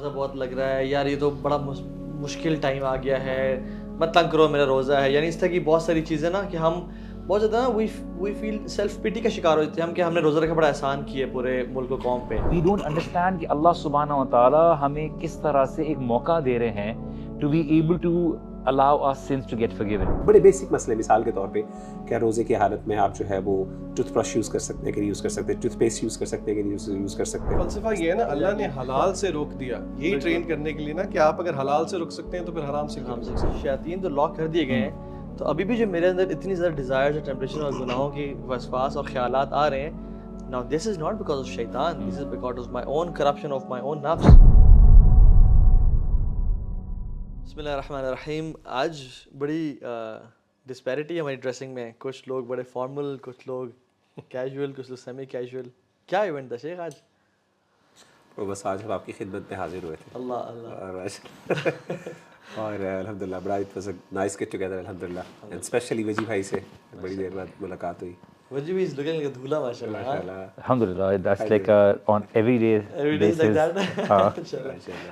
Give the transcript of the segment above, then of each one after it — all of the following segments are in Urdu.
روزہ بہت لگ رہا ہے یار, یہ تو بڑا مشکل ٹائم آ گیا ہے, مت تنگ کرو میرا روزہ ہے, یعنی اس طرح کی بہت ساری چیزیں نا کہ ہم بہت زیادہ نا وی فیل سیلف پیٹی کا شکار ہو جاتے ہیں ہم کہ ہم نے روزہ رکھا بڑا احسان کیا ہے پورے ملک و قوم پہ. وی ڈونٹ انڈرسٹینڈ کہ اللہ سبحانہ و تعالیٰ ہمیں کس طرح سے ایک موقع دے رہے ہیں to be able to allow our sins to get forgiven. بڑے بیسک مسئلے مثال کے طور پہ کیا روزے کی حالت میں آپ جو ہے وہ ٹوتھ برش یوز کر سکتے ہیں کہ نہیں یوز کر سکتے, ٹوتھ پیسٹ یوز کر سکتے ہیں کہ نہیں یوز کر سکتے. فلسفہ یہ ہے نا, اللہ نے حلال سے روک دیا, یہی ٹرین کرنے کے لیے نا کہ آپ اگر حلال سے رک سکتے ہیں تو پھر حرام سے کیوں نہیں رک سکتے. شیاطین تو لاک کر دیے گئے ہیں, تو ابھی بھی جو میرے اندر اتنی زیادہ ڈیزائرز اور ٹیمپٹیشن اور گناہوں کی وسواس اور خیالات آ رہے ہیں, now this is not because of شیطان, this is because of my own corruption of my own nafs. بسم اللہ الرحمن الرحیم. آج بڑی ڈسپیرٹی ہے ہماری ڈریسنگ میں, کچھ لوگ بڑے فارمل, کچھ لوگ کیجول, کچھ لوگ سیمی کیجول. کیا ایونٹ تھا شیخ آج؟ بس آج ہم آپ کی خدمت میں حاضر ہوئے تھے. اللہ اللہ. اور الحمدللہ بڑا it was a nice get together الحمدللہ, اینڈ اسپیشلی وجی بھائی سے بڑی دیر بعد ملاقات ہوئی. وجی بھی از لوکنگ لائک دھولا ماشاءاللہ. الحمدللہ that's like on every day is like that.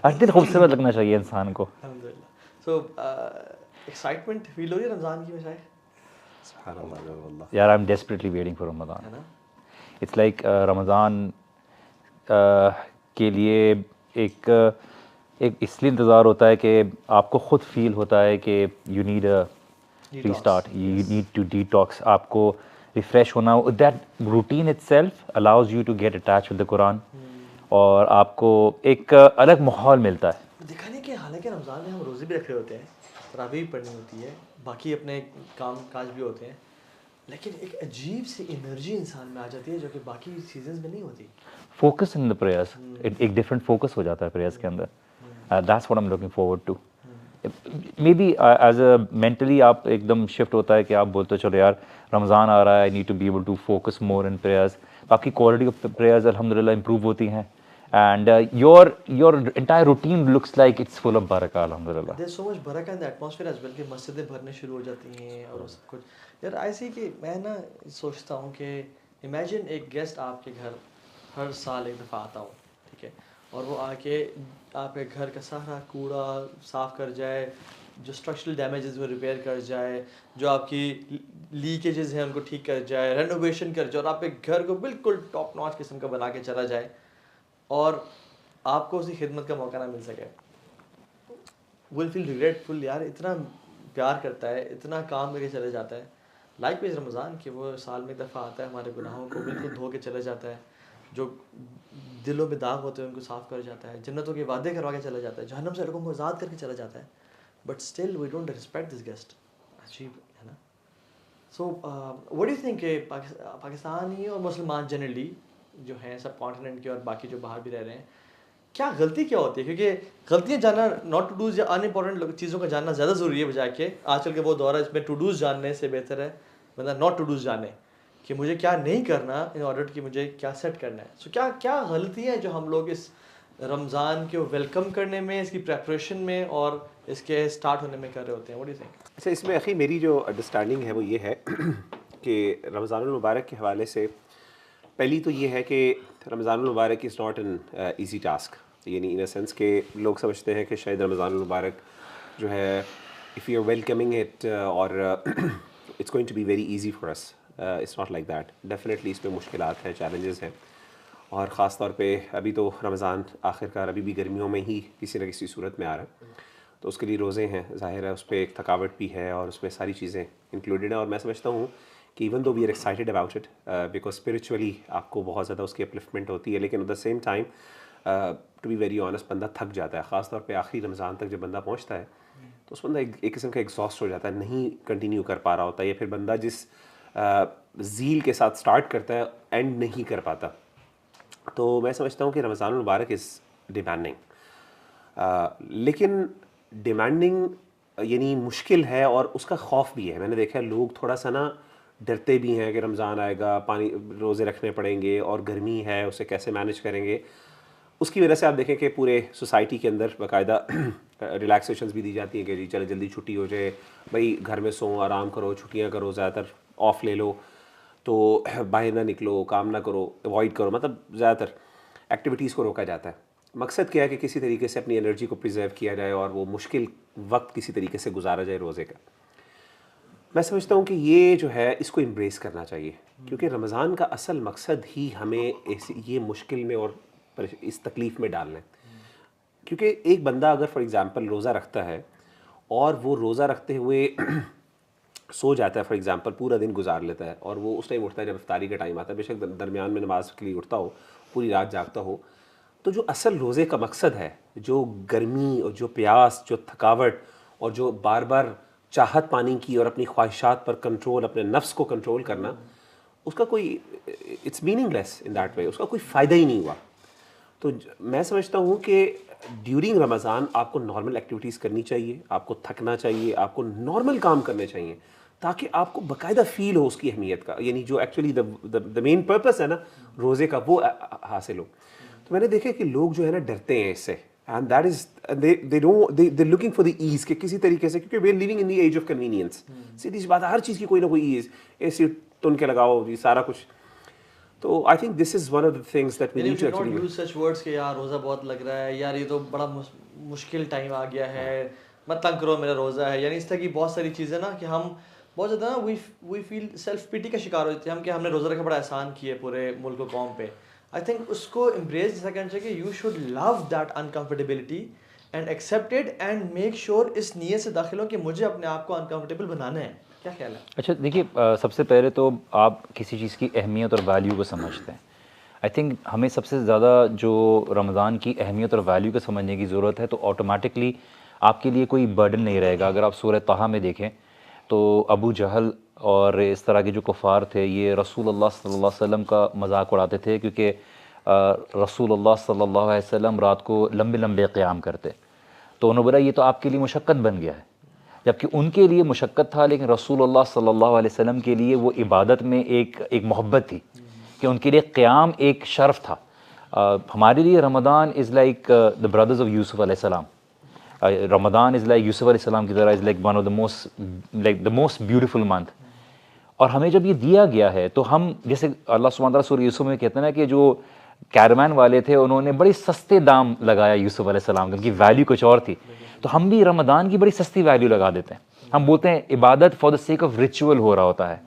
ہر دن خوبصورت لگنا چاہیے انسان کو. الحمدللہ. سو ایکسائٹمنٹ فیل ہو رہی ہے رمضان کی وجہ. سبحان اللہ واللہ یار I am desperately waiting for Ramadan. It's like Ramadan کے لیے ایک اس لیے انتظار ہوتا ہے کہ آپ کو خود فیل ہوتا ہے کہ you need a restart, you need to detox, آپ کو ریفریش ہونا. That routine itself allows you to get attach with the Quran, اور آپ کو ایک الگ ماحول ملتا ہے. دکھانے کہ حالانکہ رمضان میں ہم روزے بھی رکھ رہے ہوتے ہیں, تراویح بھی پڑھنی ہوتی ہے, باقی اپنے کام کاج بھی ہوتے ہیں, لیکن ایک عجیب سی انرجی انسان میں آ جاتی ہے جو کہ باقی سیزنز میں نہیں ہوتی. فوکس ان دا پریئرس, ایک ڈفرینٹ فوکس ہو جاتا ہے پریئرس کے اندر. That's what I am looking forward to. Maybe as a mentally آپ ایک دم شفٹ ہوتا ہے کہ آپ بولتے چلو یار رمضان آ رہا ہے, I need to be able to focus more in prayers. باقی کوالٹی آف پریئرز الحمدللہ امپروو ہوتی ہیں, and your entire routine looks like it's full of barakah alhamdulillah. There's so much barakah in the atmosphere as well کہ مسجدیں بھرنے شروع ہو جاتی ہیں اور سب کچھ. یار ایسی کہ میں نا سوچتا ہوں کہ امیجن ایک گیسٹ آپ کے گھر ہر سال ایک دفعہ آتا ہوں, ٹھیک ہے, اور وہ آ کے آپ کے گھر کا سارا کوڑا صاف کر جائے, جو اسٹرکچرل ڈیمیجز وہ ریپیئر کر جائے, جو آپ کی لیکیجز ہیں ان کو ٹھیک کر جائے, رینوویشن کر جائے, اور آپ ایک گھر کو بالکل ٹاپ ناچ قسم کا بنا کے چلا جائے, اور آپ کو اسی خدمت کا موقع نہ مل سکے. ول فیل ریگریٹفل. یار اتنا پیار کرتا ہے, اتنا کام کر کے چلے جاتا ہے. لائک وائز رمضان کہ وہ سال میں ایک دفعہ آتا ہے, ہمارے گناہوں کو بالکل دھو کے چلے جاتا ہے, جو دلوں میں داغ ہوتے ہیں ان کو صاف کر جاتا ہے, جنتوں کے وعدے کروا کے چلا جاتا ہے, جہنم سے لوگوں کو آزاد کر کے چلا جاتا ہے. But still we don't respect this guest. عجیب ہے نا. So what do you think کہ پاکستانی اور مسلمان جنرلی جو ہیں سب کانٹیننٹ کے اور باقی جو باہر بھی رہ رہے ہیں, کیا غلطی کیا ہوتی ہے؟ کیونکہ غلطیاں جاننا, ناٹ ٹو ڈوز یا ان امپورٹنٹ چیزوں کا جاننا زیادہ ضروری ہے بجائے کہ آج کل کے وہ دور ہے اس میں ٹو ڈوز جاننے سے بہتر ہے مطلب ناٹ ٹو ڈوز جانے کہ مجھے کیا نہیں کرنا ان آرڈر کہ مجھے کیا سیٹ کرنا ہے. سو کیا غلطی ہے جو ہم لوگ اس رمضان کو ویلکم کرنے میں, اس کی پریپریشن میں اور اس کے اسٹارٹ ہونے میں کر رہے ہوتے ہیں؟ What do you think? اچھا, اس میں اخی میری جو انڈرسٹینڈنگ ہے وہ یہ ہے کہ رمضان المبارک کے حوالے سے پہلی تو یہ ہے کہ رمضان المبارک is not an easy task, یعنی ان اے سینس کہ لوگ سمجھتے ہیں کہ شاید رمضان المبارک جو ہے if you are welcoming it اور it's going to be very easy for us. It's not like that. Definitely اس میں مشکلات ہیں, چیلنجز ہیں, اور خاص طور پہ ابھی تو رمضان آخر کار ابھی بھی گرمیوں میں ہی کسی نہ کسی صورت میں آ رہا ہے, تو اس کے لیے روزے ہیں, ظاہر ہے اس پہ ایک تھکاوٹ بھی ہے اور اس میں ساری چیزیں انکلوڈیڈ ہیں. اور میں سمجھتا ہوں کہ even though we are excited about it because spiritually آپ کو بہت زیادہ اس کی اپلفمنٹ ہوتی ہے, لیکن at the same time to be very honest بندہ تھک جاتا ہے, خاص طور پہ آخری رمضان تک جب بندہ پہنچتا ہے تو اس بندہ ایک قسم کا ایگزاسٹ ہو جاتا ہے, نہیں کنٹینیو کر پا رہا ہوتا ہے, یا پھر بندہ جس زیل کے ساتھ اسٹارٹ کرتا ہے اینڈ نہیں کر پاتا. تو میں سمجھتا ہوں کہ رمضان المبارک از ڈیمانڈنگ, لیکن ڈیمانڈنگ یعنی مشکل ہے اور اس کا خوف بھی ہے. میں نے دیکھا ہے لوگ تھوڑا سا نا ڈرتے بھی ہیں کہ رمضان آئے گا, پانی روزے رکھنے پڑیں گے, اور گرمی ہے اسے کیسے مینیج کریں گے. اس کی وجہ سے آپ دیکھیں کہ پورے سوسائٹی کے اندر باقاعدہ ریلیکسیشنز بھی دی جاتی ہیں کہ جی چلے جلدی چھٹی ہو جائے, بھائی گھر میں سو, آرام کرو, چھٹیاں کرو, زیادہ تر آف لے لو, تو باہر نہ نکلو, کام نہ کرو, اوائڈ کرو, مطلب زیادہ تر ایکٹیویٹیز کو روکا جاتا ہے. مقصد کیا ہے کہ کسی طریقے سے اپنی انرجی کو پریزرو کیا جائے اور وہ مشکل وقت کسی طریقے سے گزارا جائے روزے کا. میں سمجھتا ہوں کہ یہ جو ہے اس کو امبریس کرنا چاہیے, کیونکہ رمضان کا اصل مقصد ہی ہمیں یہ مشکل میں اور اس تکلیف میں ڈالنا ہے. کیونکہ ایک بندہ اگر فار ایگزامپل روزہ رکھتا ہے اور وہ روزہ رکھتے ہوئے سو جاتا ہے, فار ایگزامپل پورا دن گزار لیتا ہے, اور وہ اس ٹائم اٹھتا ہے جب افطاری کا ٹائم آتا ہے, بے شک درمیان میں نماز کے لیے اٹھتا ہو, پوری رات جاگتا ہو, تو جو اصل روزے کا مقصد ہے, جو گرمی اور جو پیاس, جو تھکاوٹ اور جو بار بار چاہت پانی کی اور اپنی خواہشات پر کنٹرول, اپنے نفس کو کنٹرول کرنا, اس کا کوئی it's meaningless in that way, اس کا کوئی فائدہ ہی نہیں ہوا. تو میں سمجھتا ہوں کہ ڈیورنگ رمضان آپ کو نارمل ایکٹیویٹیز کرنی چاہیے, آپ کو تھکنا چاہیے, آپ کو نارمل کام کرنے چاہیے, تاکہ آپ کو باقاعدہ فیل ہو اس کی اہمیت کا, یعنی جو ایکچولی دا مین پرپس ہے نا روزے کا, وہ حاصل ہو. تو میں نے دیکھا کہ لوگ جو ہے نا ڈرتے ہیں اس سے, and that is they looking for the ease, کہ کسی طریقے سے, کیونکہ we are living in the age of convenience. سیدھی سی بات ہے, ہر چیز کی کوئی نہ کوئی ایز, اے سی تن کے لگاؤ, یہ سارا کچھ. تو I think this is one of the things that we need to actually use such words کہ یار روزہ بہت لگ رہا ہے, یار یہ تو بڑا مشکل ٹائم آ گیا ہے, مت تنگ کرو میرا روزہ ہے. یعنی اس طرح کی بہت ساری چیزیں نا کہ ہم بہت زیادہ نا وی فیل سیلف پیٹی کا شکار ہو جاتے ہیں ہم, کہ ہم نے روزہ رکھا بڑا احسان کیا ہے پورے ملک و قوم پہ. آئی تھنک اس کو امبریس جیسا کرنا چاہیے کہ you should love that uncomfortability and accept it, and make sure اس نیت سے داخل ہو کہ مجھے اپنے آپ کو انکمفرٹیبل بنانا ہے. کیا خیال ہے؟ اچھا دیکھیے, سب سے پہلے تو آپ کسی چیز کی اہمیت اور ویلیو کو سمجھتے ہیں. آئی تھنک ہمیں سب سے زیادہ جو رمضان کی اہمیت اور ویلیو کو سمجھنے کی ضرورت ہے, تو آٹومیٹکلی آپ کے لیے کوئی برڈن نہیں رہے گا. اگر آپ سورہ طٰہٰ میں دیکھیں تو ابو جہل اور اس طرح کے جو کفار تھے, یہ رسول اللہ صلی اللہ علیہ وسلم کا مذاق اڑاتے تھے, کیونکہ رسول اللہ صلی اللہ علیہ وسلم رات کو لمبے لمبے قیام کرتے. تو انہوں نے بولا یہ تو آپ کے لیے مشقت بن گیا ہے, جبکہ ان کے لیے مشقت تھا, لیکن رسول اللہ صلی اللہ علیہ وسلم کے لیے وہ عبادت میں ایک محبت تھی, کہ ان کے لیے قیام ایک شرف تھا. ہمارے لیے Ramadan is like the brothers of Yusuf علیہ السلام. رمضان از لائک یوسف علیہ السلام کی طرح, is like one of the most beautiful month. اور ہمیں جب یہ دیا گیا ہے تو ہم, جیسے اللہ سبحانہ تعالیٰ سورہ یوسف میں کہتے ہیں نا کہ جو کیرمین والے تھے انہوں نے بڑی سستے دام لگایا یوسف علیہ السلام, ان کی ویلیو کچھ اور تھی. تو ہم بھی رمضان کی بڑی سستی ویلیو لگا دیتے ہیں. ہم بولتے ہیں عبادت for the sake of ritual ہو رہا ہوتا ہے,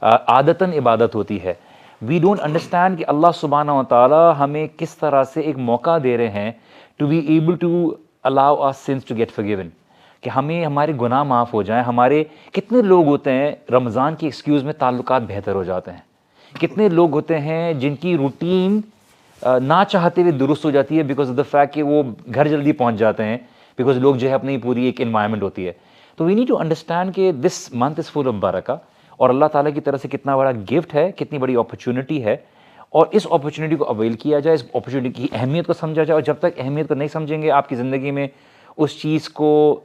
عادتاً عبادت ہوتی ہے. وی ڈونٹ انڈرسٹینڈ کہ اللہ سبحانہ و تعالیٰ ہمیں کس طرح سے ایک موقع دے رہے ہیں to be able to allow our sins to get forgiven, کہ ہمیں ہمارے گناہ معاف ہو جائیں. ہمارے کتنے لوگ ہوتے ہیں رمضان کی ایکسکیوز میں تعلقات بہتر ہو جاتے ہیں, کتنے لوگ ہوتے ہیں جن کی روٹین نہ چاہتے ہوئے درست ہو جاتی ہے بیکاز آف دا فیکٹ کہ وہ گھر جلدی پہنچ جاتے ہیں, بیکاز لوگ جو ہے اپنی پوری ایک انوائرمنٹ ہوتی ہے. تو وی نیڈ ٹو انڈرسٹینڈ کہ this month is full of برکہ, اور اللہ تعالیٰ کی طرف سے کتنا بڑا گفٹ ہے, کتنی بڑی اپرچونٹی ہے, اور اس اپرچونٹی کو اویل کیا جائے, اس اپرچونٹی کی اہمیت کو سمجھا جائے. اور جب تک اہمیت کو نہیں سمجھیں گے آپ کی زندگی میں اس چیز کو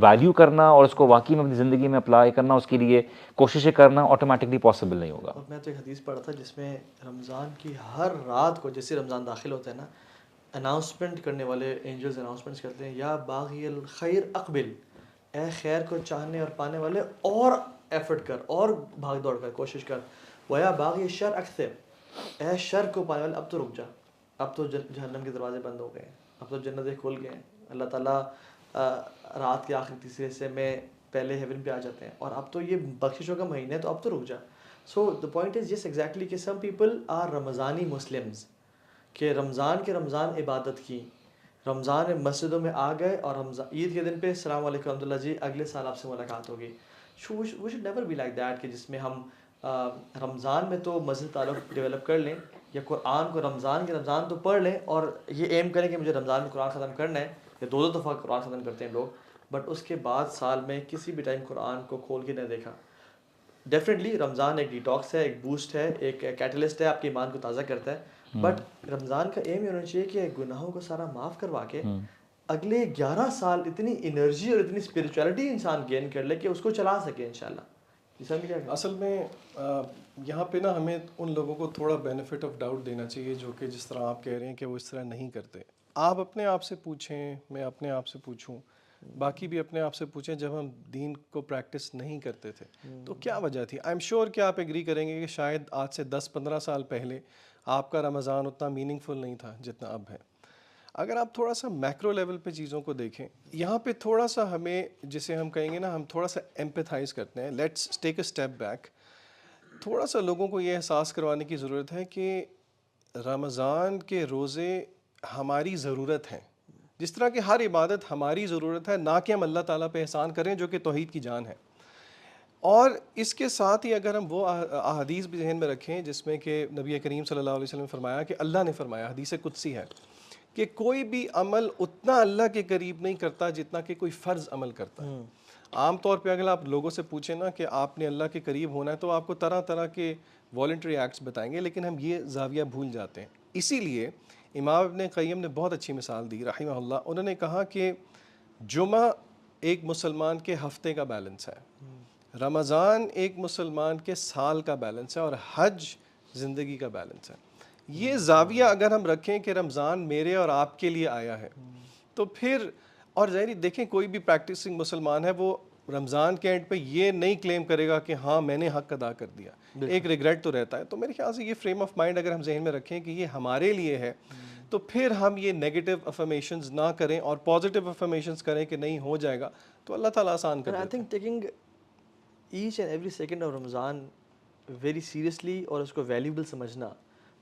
ویلیو کرنا اور اس کو واقعی میں اپنی زندگی میں اپلائی کرنا, اس کے لیے کوششیں کرنا آٹومیٹکلی پاسبل نہیں ہوگا. اور میں تو ایک حدیث پڑھا تھا جس میں رمضان کی ہر رات کو جیسے رمضان داخل ہوتا ہے نا, اناؤنسمنٹ کرنے والے اینجلز اناؤنسمنٹس کرتے ہیں, یا باغی الخیر اقبل, اے خیر کو چاہنے اور پانے والے اور ایفرٹ کر, اور بھاگ دوڑ کر, کوشش کر. ویا باغی الشر اکثر, اے شر کو پانے والے اب تو رک جا, اب تو جہنم کے دروازے بند ہو گئے ہیں, اب تو جنتیں کھل گئے ہیں. اللہ تعالیٰ رات کے آخری تیسرے حصے میں پہلے ہیون پہ آ جاتے ہیں, اور اب تو یہ بخششوں کا مہینہ ہے, تو اب تو رک جا. سو the point is yes exactly کہ سم پیپل آر رمضانی مسلمز, کہ رمضان عبادت کی, رمضان میں مسجدوں میں آ گئے, اور عید کے دن پہ السلام علیکم رحمۃ اللہ جی, اگلے سال آپ سے ملاقات ہوگی. We should never be like that, کہ جس میں ہم رمضان میں تو مسجد تعلق ڈیولپ کر لیں, یا قرآن کو رمضان تو پڑھ لیں, اور یہ ایم کریں کہ مجھے رمضان میں قرآن ختم کرنا ہے, یا 2 دفعہ قرآن ختم کرتے ہیں لوگ, بٹ اس کے بعد سال میں کسی بھی ٹائم قرآن کو کھول کے نہ دیکھا. ڈیفینیٹلی رمضان ایک ڈیٹاکس ہے, ایک بوسٹ ہے, ایک کیٹلسٹ ہے, آپ کے ایمان کو تازہ کرتا ہے, بٹ رمضان کا ایم یہ ہونا چاہیے کہ گناہوں کو سارا معاف کروا کے اگلے 11 سال اتنی انرجی اور اتنی اسپریچولیٹی انسان گین کر لے کہ اس کو چلا سکے انشاءاللہ. اصل میں یہاں پہ نا ہمیں ان لوگوں کو تھوڑا بینیفٹ آف ڈاؤٹ دینا چاہیے جو کہ جس طرح آپ کہہ رہے ہیں کہ وہ اس طرح نہیں کرتے. آپ اپنے آپ سے پوچھیں, میں اپنے آپ سے پوچھوں, باقی بھی اپنے آپ سے پوچھیں, جب ہم دین کو پریکٹس نہیں کرتے تھے تو کیا وجہ تھی. آئی ایم شیور کہ آپ ایگری کریں گے کہ شاید آج سے 10-15 سال پہلے آپ کا رمضان اتنا میننگ فل نہیں تھا جتنا اب ہے. اگر آپ تھوڑا سا میکرو لیول پہ چیزوں کو دیکھیں, یہاں پہ تھوڑا سا ہمیں جسے ہم کہیں گے نا, ہم تھوڑا سا ایمپیتھائز کرتے ہیں. Let's take a step back. تھوڑا سا لوگوں کو یہ احساس کروانے کی ضرورت ہے کہ رمضان کے روزے ہماری ضرورت ہیں, جس طرح کہ ہر عبادت ہماری ضرورت ہے, نہ کہ ہم اللہ تعالیٰ پہ احسان کریں جو کہ توحید کی جان ہے. اور اس کے ساتھ ہی اگر ہم وہ احادیث بھی ذہن میں رکھیں جس میں کہ نبی کریم صلی اللہ علیہ وسلم نے فرمایا کہ اللہ نے فرمایا, حدیث قدسی ہے, کہ کوئی بھی عمل اتنا اللہ کے قریب نہیں کرتا جتنا کہ کوئی فرض عمل کرتا ہے. عام طور پہ اگر آپ لوگوں سے پوچھیں نا کہ آپ نے اللہ کے قریب ہونا ہے تو آپ کو طرح طرح کے والنٹری ایکٹس بتائیں گے, لیکن ہم یہ زاویہ بھول جاتے ہیں. اسی لیے امام ابن قیم نے بہت اچھی مثال دی رحمہ اللہ. انہوں نے کہا کہ جمعہ ایک مسلمان کے ہفتے کا بیلنس ہے, رمضان ایک مسلمان کے سال کا بیلنس ہے, اور حج زندگی کا بیلنس ہے. یہ زاویہ اگر ہم رکھیں کہ رمضان میرے اور آپ کے لیے آیا ہے تو پھر, اور ظاہر دیکھیں کوئی بھی پریکٹسنگ مسلمان ہے وہ رمضان کے اینڈ پہ یہ نہیں کلیم کرے گا کہ ہاں میں نے حق ادا کر دیا, ایک ریگریٹ تو رہتا ہے. تو میرے خیال سے یہ فریم آف مائنڈ اگر ہم ذہن میں رکھیں کہ یہ ہمارے لیے ہے تو پھر ہم یہ نیگیٹو افرمیشنز نہ کریں اور پازیٹیو افرمیشنز کریں کہ نہیں ہو جائے گا, تو اللہ تعالیٰ آسان کر دیتا ہے. I think taking each and every second of Ramzan very seriously اور اس کو ویلیوبل سمجھنا.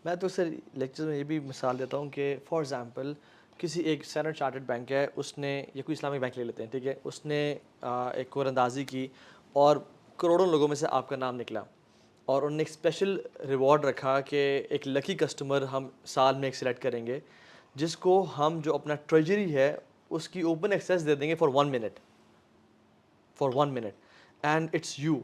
میں تو اکثر لیکچر میں یہ بھی مثال دیتا ہوں کہ فار ایگزامپل کسی ایک اسٹینڈرڈ چارٹرڈ بینک ہے, اس نے, یا کوئی اسلامک بینک لے لیتے ہیں, ٹھیک ہے, اس نے ایک کور اندازی کی اور کروڑوں لوگوں میں سے آپ کا نام نکلا, اور انہوں نے ایک اسپیشل ریوارڈ رکھا کہ ایک لکی کسٹمر ہم سال میں ایک سلیکٹ کریں گے جس کو ہم جو اپنا ٹریجری ہے اس کی اوپن ایکسیس دے دیں گے for 1 minute and it's you.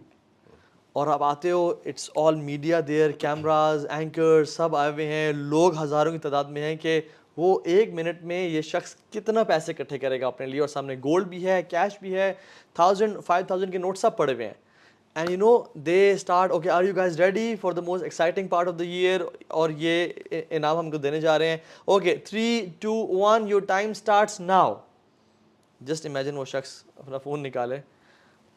اور آپ آتے ہو, it's all media there, cameras, anchor سب آئے ہوئے ہیں, لوگ ہزاروں کی تعداد میں ہیں کہ وہ 1 منٹ میں یہ شخص کتنا پیسے اکٹھے کرے گا اپنے لیے, اور سامنے گولڈ بھی ہے, کیش بھی ہے, 1000 5000 کے نوٹ سب پڑے ہوئے ہیں. And you know they start, okay are you guys ready for the most exciting part of the year, اور یہ انعام ہم کو دینے جا رہے ہیں. Okay 3 2 1 your time starts now. Just imagine وہ شخص اپنا فون نکالے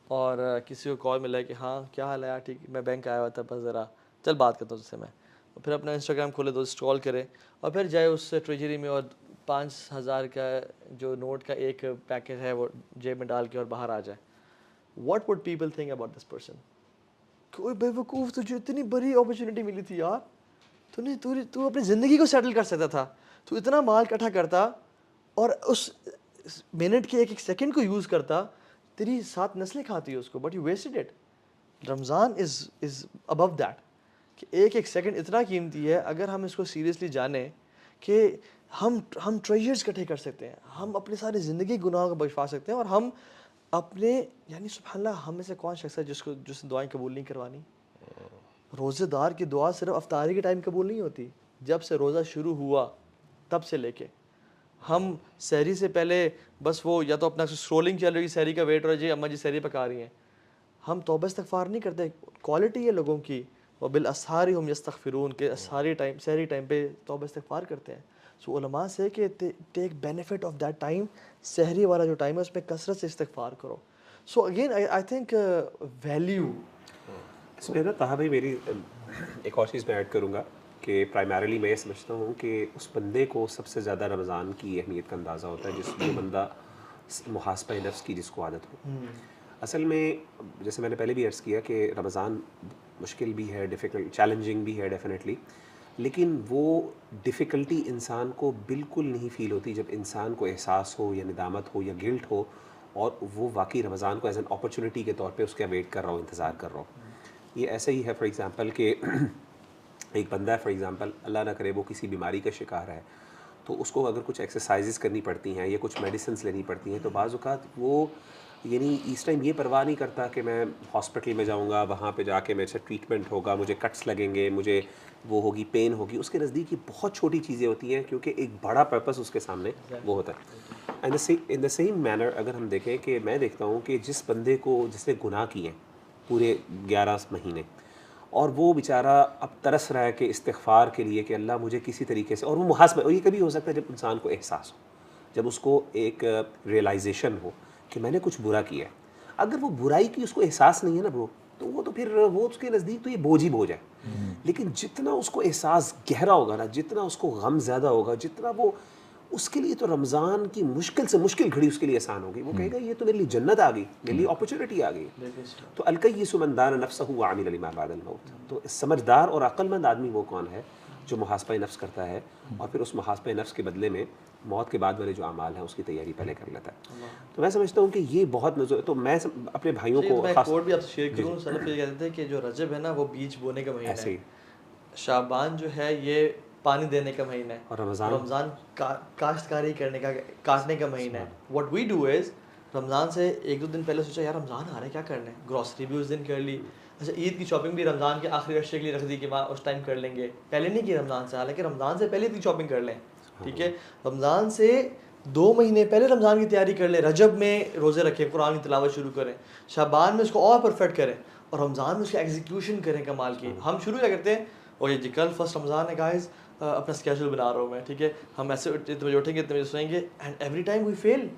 اور کسی کو کال ملا ہے کہ ہاں کیا حال ہے یار, ٹھیک, میں بینک آیا ہوا تھا, بس ذرا چل بات کرتا ہوں اس سے میں. اور پھر اپنا انسٹاگرام کھولے تو اسکرول کرے اور پھر جائے اس ٹریجری میں اور 5000 کا جو نوٹ کا ایک پیکٹ ہے وہ جیب میں ڈال کے اور باہر آ جائے. What would people think about this person? کوئی بے وقوف, تجھے اتنی بڑی اپرچونیٹی ملی تھی یار, تو اپنی زندگی کو سیٹل کر سکتا تھا, تو اتنا مال اکٹھا کرتا اور اس منٹ کے ایک سیکنڈ کو یوز کرتا, تیری 7 نسلیں کھاتی ہے اس کو, but you wasted it. Ramzan is about that, کہ ایک سیکنڈ اتنا قیمتی ہے. اگر ہم اس کو سیریسلی جانیں کہ ہم ٹریجرز اکٹھے کر سکتے ہیں, ہم اپنے ساری زندگی گناہوں کو بخشوا سکتے ہیں, اور ہم اپنے, یعنی سبحان اللہ, ہم میں سے کون شخص ہے جس نے دعائیں قبول نہیں کروانی؟ روزے دار کی دعا صرف افطاری کے ٹائم قبول نہیں ہوتی, جب سے روزہ شروع ہوا تب سے لے کے. ہم سحری سے پہلے بس وہ یا تو اپنا اسکرولنگ چل رہی, سحری کا ویٹ ہو رہا ہے, جی اماں جی سحری پکا رہی ہیں, ہم توبہ استغفار نہیں کرتے. کوالٹی ہے لوگوں کی, وبالاسحار هم یستغفرون, کہ سحری ٹائم پہ توبہ استغفار کرتے ہیں. سو علماء سے کہ ٹیک بینیفٹ آف دیٹ ٹائم, سحری والا جو ٹائم ہے اس میں کثرت سے استغفار کرو. So again I think value اس میں نا طاہا بھائی, میری ایک اور چیز میں ایڈ کروں گا کہ پرائمریلی میں یہ سمجھتا ہوں کہ اس بندے کو سب سے زیادہ رمضان کی اہمیت کا اندازہ ہوتا ہے جو بندہ محاسبہ نفس کی جس کو عادت ہو. اصل میں جیسے میں نے پہلے بھی عرض کیا کہ رمضان مشکل بھی ہے, ڈیفیکلٹ, چیلنجنگ بھی ہے ڈیفینیٹلی, لیکن وہ ڈیفیکلٹی انسان کو بالکل نہیں فیل ہوتی جب انسان کو احساس ہو یا ندامت ہو یا گلٹ ہو, اور وہ واقعی رمضان کو ایز این اپرچونیٹی کے طور پہ اس کا ویٹ کر رہا ہو, انتظار کر رہا ہو. یہ ایسا ہی ہے فار ایگزامپل کہ ایک بندہ ہے فار ایگزامپل, اللہ نہ کرے وہ کسی بیماری کا شکار ہے, تو اس کو اگر کچھ ایکسرسائزز کرنی پڑتی ہیں یا کچھ میڈیسنس لینی پڑتی ہیں, تو بعض اوقات وہ یعنی اس ٹائم یہ پرواہ نہیں کرتا کہ میں ہاسپٹل میں جاؤں گا, وہاں پہ جا کے میرے سے ٹریٹمنٹ ہوگا, مجھے کٹس لگیں گے, مجھے وہ ہوگی, پین ہوگی. اس کے نزدیک یہ بہت چھوٹی چیزیں ہوتی ہیں کیونکہ ایک بڑا پرپس اس کے سامنے وہ ہوتا ہے. ان دا سیم مینر اگر ہم دیکھیں کہ میں دیکھتا ہوں کہ جس بندے کو, جس نے گناہ کیے ہیں پورے 11 مہینے, اور وہ بیچارہ اب ترس رہا ہے کہ استغفار کے لیے کہ اللہ مجھے کسی طریقے سے, اور وہ محاسبہ, اور یہ کبھی ہو سکتا ہے جب انسان کو احساس ہو, جب اس کو ایک ریئلائزیشن ہو کہ میں نے کچھ برا کیا ہے. اگر وہ برائی کی اس کو احساس نہیں ہے نا برو, تو وہ تو پھر وہ اس کے نزدیک تو یہ بوجھ ہی بوجھ ہے. لیکن جتنا اس کو احساس گہرا ہوگا نا, جتنا اس کو غم زیادہ ہوگا, جتنا وہ اس کے لیے تو رمضان کی مشکل سے مشکل گھڑی اس کے لیے آسان ہوگی. وہ کہے گا یہ تو میرے لیے جنت آ گئی, میرے لیے اپرچونٹی آ گئی. تو الکیس من دان نفسہ وعمل لما بعد الموت. تو سمجھدار اور عقل مند آدمی وہ کون ہے جو محاسبہ نفس کرتا ہے اور پھر اس محاسبہ نفس کے بدلے میں موت کے بعد والے جو اعمال ہیں اس کی تیاری پہلے کر لیتا ہے. تو میں سمجھتا ہوں کہ یہ بہت تو میں اپنے بھائیوں کو میں ایک کوٹ بھی آپ سے شیئر کروں. سلف یہ کہتے تھے کہ جو رجب ہے نا وہ بیج بونے کا مہینہ ہے, شعبان جو ہے یہ پانی دینے کا مہینہ ہے, اور رمضان کاشتکاری کرنے کا, کاٹنے کا مہینہ ہے. واٹ وی ڈو از رمضان سے 1-2 دن پہلے سوچا یار رمضان آ رہا ہے کیا کرنا ہے, گروسری بھی اس دن کر لی. اچھا عید کی شاپنگ بھی رمضان کے آخری عشرے کے لیے رکھ دی کہ اس ٹائم کر لیں گے, پہلے نہیں کی رمضان سے, حالانکہ رمضان سے پہلے عید کی شاپنگ کر لیں. ٹھیک ہے, رمضان سے 2 مہینے پہلے رمضان کی تیاری کر لیں, رجب میں روزے رکھیں, قرآن کی تلاوت شروع کریں, شعبان میں اس کو اور پرفیکٹ کریں, اور رمضان میں اس کا ایگزیکیوشن کریں کمال کی. ہم شروع کیا کرتے ہیں, اور یہ جی کل فرسٹ رمضان ہے گائز, اپنا اسکیجول بنا رہا ہوں میں, ٹھیک ہے, ہم ایسے اتنے بجے اٹھیں گے اتنے بجے سوئیں گے, and every time we feel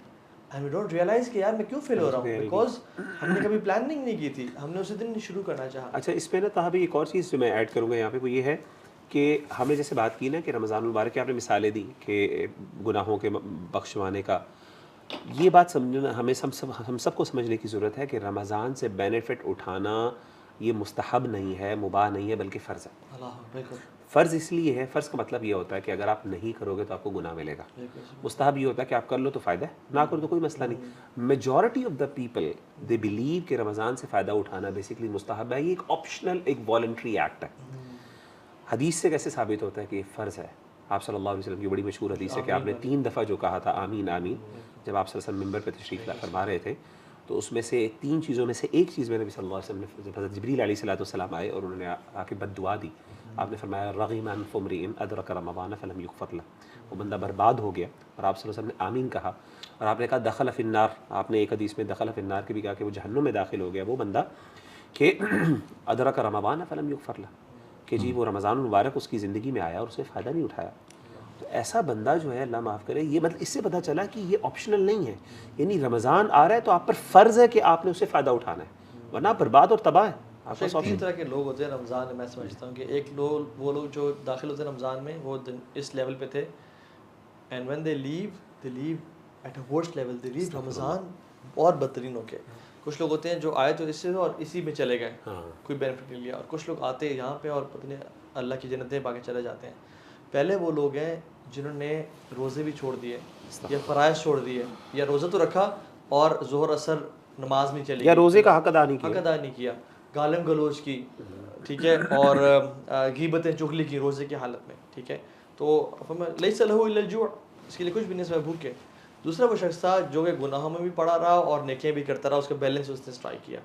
and we don't realise کہ یار میں کیوں فیل ہو رہا ہوں, بیکاز ہم نے کبھی پلاننگ نہیں کی تھی, ہم نے اسی دن شروع کرنا چاہا. اچھا اس پہ نا تھا بھی ایک اور چیز جو میں ایڈ کروں گا یہاں پہ, وہ یہ ہے کہ ہم نے جیسے بات کی نا کہ رمضان المبارک کی آپ نے مثالیں دی کہ گناہوں کے بخشوانے کا, یہ بات سمجھنا ہمیں ہم سب کو سمجھنے کی ضرورت ہے کہ رمضان سے بینیفٹ اٹھانا یہ مستحب نہیں ہے, مباح نہیں ہے, بلکہ فرض ہے. فرض اس لیے ہے, فرض کا مطلب یہ ہوتا ہے کہ اگر آپ نہیں کرو گے تو آپ کو گناہ ملے گا. مستحب یہ ہوتا ہے کہ آپ کر لو تو فائدہ ہے, نہ کرو تو کوئی مسئلہ نہیں. Majority of the people they believe کہ رمضان سے فائدہ اٹھانا بیسکلی مستحب ہے, یہ ایک آپشنل, ایک والنٹری ایکٹ ہے. حدیث سے کیسے ثابت ہوتا ہے کہ یہ فرض ہے؟ آپ صلی اللہ علیہ وسلم کی بڑی مشہور حدیث ہے کہ آپ نے 3 دفعہ جو کہا تھا آمین آمین, جب آپ صلی اللہ علیہ وسلم ممبر پہ تشریف فرما رہے تھے, تو اس میں سے 3 چیزوں میں سے ایک چیز میں نبی صلی اللہ علیہ وسلم نے, حضرت جبریل علیہ الصلوۃ والسلام آئے اور انہوں نے آ کے بد دعا دی. آپ نے فرمایا رغم انف امرئ ادرک رمضان فلم یغفر له, وہ بندہ برباد ہو گیا. اور آپ صلی اللہ علیہ وسلم نے آمین کہا, اور آپ نے کہا دخل فی النار, آپ نے ایک حدیث میں دخل فی النار کے بھی کہا کہ وہ جہنم میں داخل ہو گیا وہ بندہ کہ ادرک رمضان فلم یغفر له, کہ جی وہ رمضان المبارک اس کی زندگی میں آیا اور اس نے فائدہ نہیں اٹھایا. تو ایسا بندہ جو ہے اللہ معاف کرے, یہ مطلب اس سے پتہ چلا کہ یہ آپشنل نہیں ہے, یعنی رمضان آ رہا ہے تو آپ پر فرض ہے کہ آپ نے اسے فائدہ اٹھانا ہے, ورنہ برباد اور تباہ ہے. 3 طرح کے لوگ ہوتے ہیں رمضان میں. میں سمجھتا ہوں کہ ایک لوگ وہ لوگ جو داخل ہوتے ہیں رمضان میں وہ اس لیول پہ تھے, and when they leave at a worst level, they leave Ramadan اور بدترین ہو کے. کچھ لوگ ہوتے ہیں جو آئے تو اس سے اور اسی میں چلے گئے, کوئی بینیفٹ نہیں لیا, اور کچھ لوگ آتے ہیں یہاں پہ اور پتہ نہیں اللہ کی جنتیں پا کے چلے جاتے ہیں. پہلے وہ لوگ ہیں جنہوں نے روزے بھی چھوڑ دیے, یا فرائض چھوڑ دیے, یا روزہ تو رکھا اور ظہر اثر نماز نہیں چلی, یا روزے کا حق ادا نہیں کیا, گالم گلوچ کی, ٹھیک ہے, اور غیبتیں چغلی کی روزے کی حالت میں, ٹھیک ہے. تو لیس لہ الا الجوع, اس کے لیے کچھ بھی نہیں سوائے بھوک کے. دوسرا وہ شخص تھا جو کہ گناہوں میں بھی پڑا رہا اور نیکیاں بھی کرتا رہا, اس کا بیلنس اس نے اسٹرائک کیا.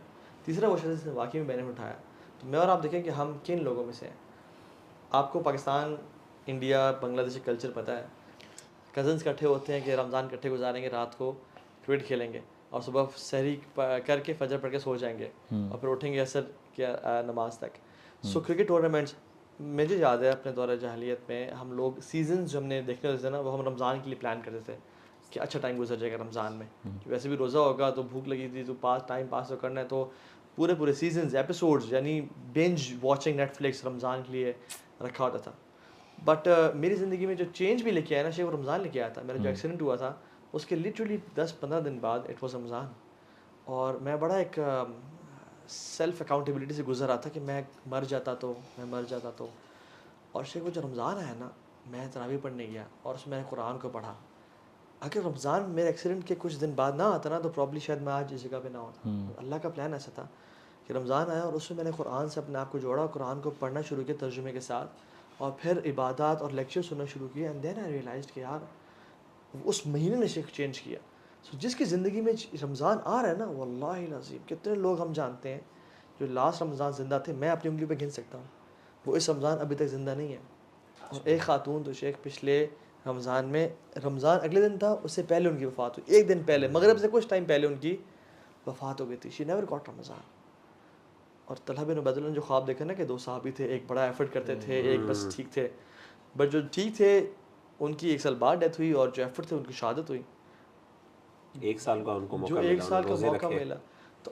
تیسرا وہ شخص جس نے واقعی میں بینیفٹ اٹھایا. تو میں اور آپ دیکھیں کہ ہم کن لوگوں میں سے ہیں. آپ کو پاکستان, انڈیا, بنگلہ دیش کا کلچر پتہ ہے, کزنس اکٹھے ہوتے ہیں کہ رمضان اکٹھے گزاریں گے, رات کو کرکٹ کھیلیں گے, اور صبح سحری کر کے فجر پڑھ کے سو جائیں گے, اور پھر اٹھیں گے عصر کی نماز تک. سو کرکٹ ٹورنامنٹس مجھے یاد ہے اپنے دور جاہلیت میں ہم لوگ سیزنز جو ہم نے دیکھنے ہوتے تھے نا, وہ ہم رمضان کے لیے پلان کرتے تھے کہ اچھا ٹائم گزر جائے گا رمضان میں, ویسے بھی روزہ ہوگا تو بھوک لگی تھی تو ٹائم پاس تو کرنا ہے, تو پورے سیزنز ایپیسوڈز یعنی بینج واچنگ نیٹ فلکس رمضان کے لیے رکھا ہوتا تھا. بٹ میری زندگی میں جو چینج بھی لے کے آیا نا شیخ, وہ رمضان لے کے آیا تھا. میرا جو ایکسیڈنٹ ہوا تھا اس کے لٹرلی 10-15 دن بعد اٹ واز رمضان, اور میں بڑا ایک سیلف اکاؤنٹیبلٹی سے گزر رہا تھا کہ میں مر جاتا تو. اور شیخ وہ جو رمضان آیا نا, میں تراویح پڑھنے گیا اور اس میں نے قرآن کو پڑھا. اگر رمضان میرے ایکسیڈنٹ کے کچھ دن بعد نہ آتا نا تو پرابلی شاید میں آج اس جگہ پہ نہ ہوتا. اللہ کا پلان ایسا تھا کہ رمضان آیا اور اس میں نے قرآن سے اپنے آپ کو جوڑا, قرآن کو پڑھنا شروع کیا ترجمے کے ساتھ, اور پھر عبادات اور لیکچر سننا شروع کیا. اینڈ دین آئی ریئلائزڈ کہ یار اس مہینے نے شیخ چینج کیا. سو جس کی زندگی میں رمضان آ رہا ہے نا, واللہ العظیم کتنے لوگ ہم جانتے ہیں جو لاسٹ رمضان زندہ تھے, میں اپنی انگلی پہ گن سکتا ہوں, وہ اس رمضان ابھی تک زندہ نہیں ہے. اور ایک خاتون تو شیخ پچھلے رمضان میں, رمضان اگلے دن تھا, اس سے پہلے ان کی وفات ہوئی, 1 دن پہلے, مغرب سے کچھ ٹائم پہلے ان کی وفات ہو گئی تھی. شی نیور گاٹ رمضان. اور طلحہ بن عبید اللہ نے جو خواب دیکھا نا کہ 2 صحابی تھے, ایک بڑا ایفرٹ کرتے تھے, ایک بس ٹھیک تھے, بٹ جو ٹھیک تھے ان کی 1 سال بعد ڈیتھ ہوئی, اور جو ایفرٹ تھے ان کی شہادت ہوئی. 1 سال کا ان کو موقع ملا, جو 1 سال کا موقع ملا. تو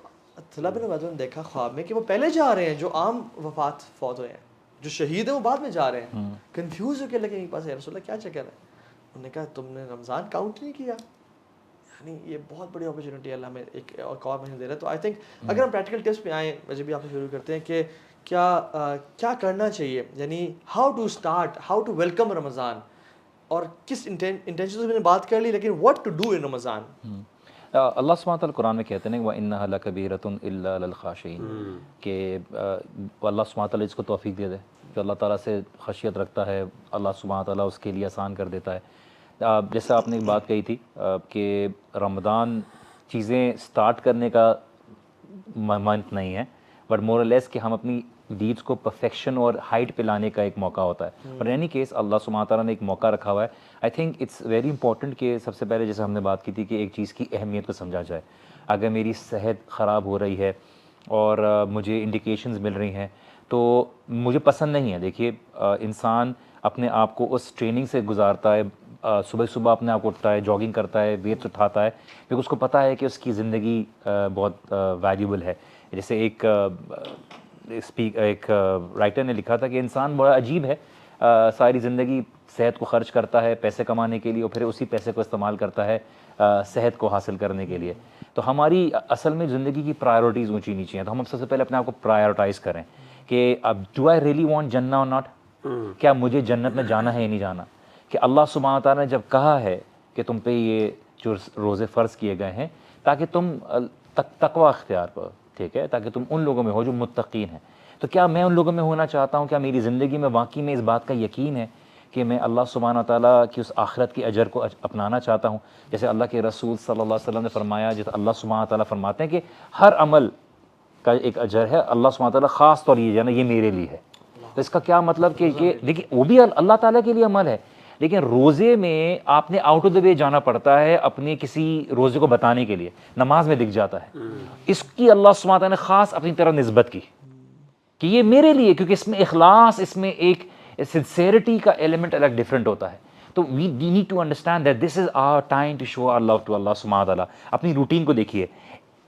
طلحہ بن عبید اللہ نے دیکھا خواب میں کہ وہ پہلے جا رہے ہیں جو عام فوت ہوئے ہیں, جو شہید ہیں وہ بعد میں جا رہے ہیں, کنفیوز ہو کے لگے ان کے پاس, یا رسول اللہ کیا چکر ہے؟ انہوں نے کہا تم نے رمضان کاؤنٹ نہیں کیا. یعنی یہ بہت بڑی اپرچونیٹی اللہ ہمیں ایک اور مہینہ دے رہا ہے. تو آئی تھنک اگر ہم پریکٹیکل ٹپس پہ آئیں, ویسے بھی آپ سے شروع کرتے ہیں کہ کیا کرنا چاہیے, یعنی how to start, how to welcome Ramadan, اور کس انٹینشن سے میں نے بات کر لی, لیکن واٹ ٹو ڈو ان رمضان. اللہ سبحانہ تعالیٰ قرآن میں کہتے ہیں کہ وَإِنَّهَا لَكَبِيرَةٌ إِلَّا لِلْخَاشِعِينَ, کہ اللہ سبحانہ تعالیٰ جس کو توفیق دے دے, جو اللہ تعالیٰ سے خشیت رکھتا ہے, اللہ سبحانہ تعالیٰ اس کے لیے آسان کر دیتا ہے. جیسے آپ نے ایک بات کہی تھی کہ رمضان چیزیں سٹارٹ کرنے کا منتھ نہیں ہے, بٹ مور اور لیس کہ ہم اپنی ڈیڈس کو پرفیکشن اور ہائٹ پہ لانے کا ایک موقع ہوتا ہے. بٹ اینی کیس اللہ سبحانہ تعالیٰ نے ایک موقع رکھا ہوا ہے. I think it's very important کہ سب سے پہلے جیسے ہم نے بات کی تھی کہ ایک چیز کی اہمیت کو سمجھا جائے. اگر میری صحت خراب ہو رہی ہے اور مجھے انڈیکیشنز مل رہی ہیں تو مجھے پسند نہیں ہے. دیکھیے انسان اپنے آپ کو اس ٹریننگ سے گزارتا ہے, صبح اپنے آپ کو اٹھتا ہے, جاگنگ کرتا ہے, ویٹس اٹھاتا ہے, کیونکہ اس کو پتہ ہے کہ اس کی زندگی بہت ویلیوبل ہے. جیسے ایک رائٹر نے لکھا تھا کہ انسان بڑا عجیب ہے, ساری زندگی صحت کو خرچ کرتا ہے پیسے کمانے کے لیے, اور پھر اسی پیسے کو استعمال کرتا ہے صحت کو حاصل کرنے کے لیے. تو ہماری اصل میں زندگی کی پرائیورٹیز اونچی نیچی ہیں. تو ہم سب سے پہلے اپنے آپ کو پرائیورٹائز کریں کہ اب ڈو آئی ریئلی وانٹ جنہ اور ناٹ, کیا مجھے جنت میں جانا ہے یا نہیں جانا. کہ اللہ سبحانہ تعالیٰ نے جب کہا ہے کہ تم پہ یہ جو روزے فرض کیے گئے ہیں تاکہ تم تقوی اختیار کرو, ٹھیک ہے, تاکہ تم ان لوگوں میں ہو جو متقین ہیں, تو کیا میں ان لوگوں میں ہونا چاہتا ہوں؟ کیا میری زندگی میں واقعی میں اس بات کا یقین ہے کہ میں اللہ سبحانہ تعالیٰ کی اس آخرت کی اجر کو اپنانا چاہتا ہوں؟ جیسے اللہ کے رسول صلی اللہ علیہ وسلم نے فرمایا, جیسے اللہ سبحانہ تعالیٰ فرماتے ہیں کہ ہر عمل کا ایک اجر ہے, اللہ سبحانہ تعالیٰ خاص طور یہ جانا یہ میرے لیے ہے. تو اس کا کیا مطلب کہ دیکھیے وہ بھی اللہ تعالیٰ کے لیے عمل ہے, لیکن روزے میں آپ نے آؤٹ آف دا وے جانا پڑتا ہے اپنے کسی روزے کو بتانے کے لیے. نماز میں دکھ جاتا ہے, اس کی اللہ سبحانہ تعالیٰ نے خاص اپنی طرف نسبت کی کہ یہ میرے لیے, کیونکہ اس میں اخلاص, اس میں ایک سنسیئرٹی کا ایلیمنٹ الگ ڈفرینٹ ہوتا ہے. تو we need to understand that this is our time to show our love to Allah سبحانہ تعالیٰ. اپنی روٹین کو دیکھیے,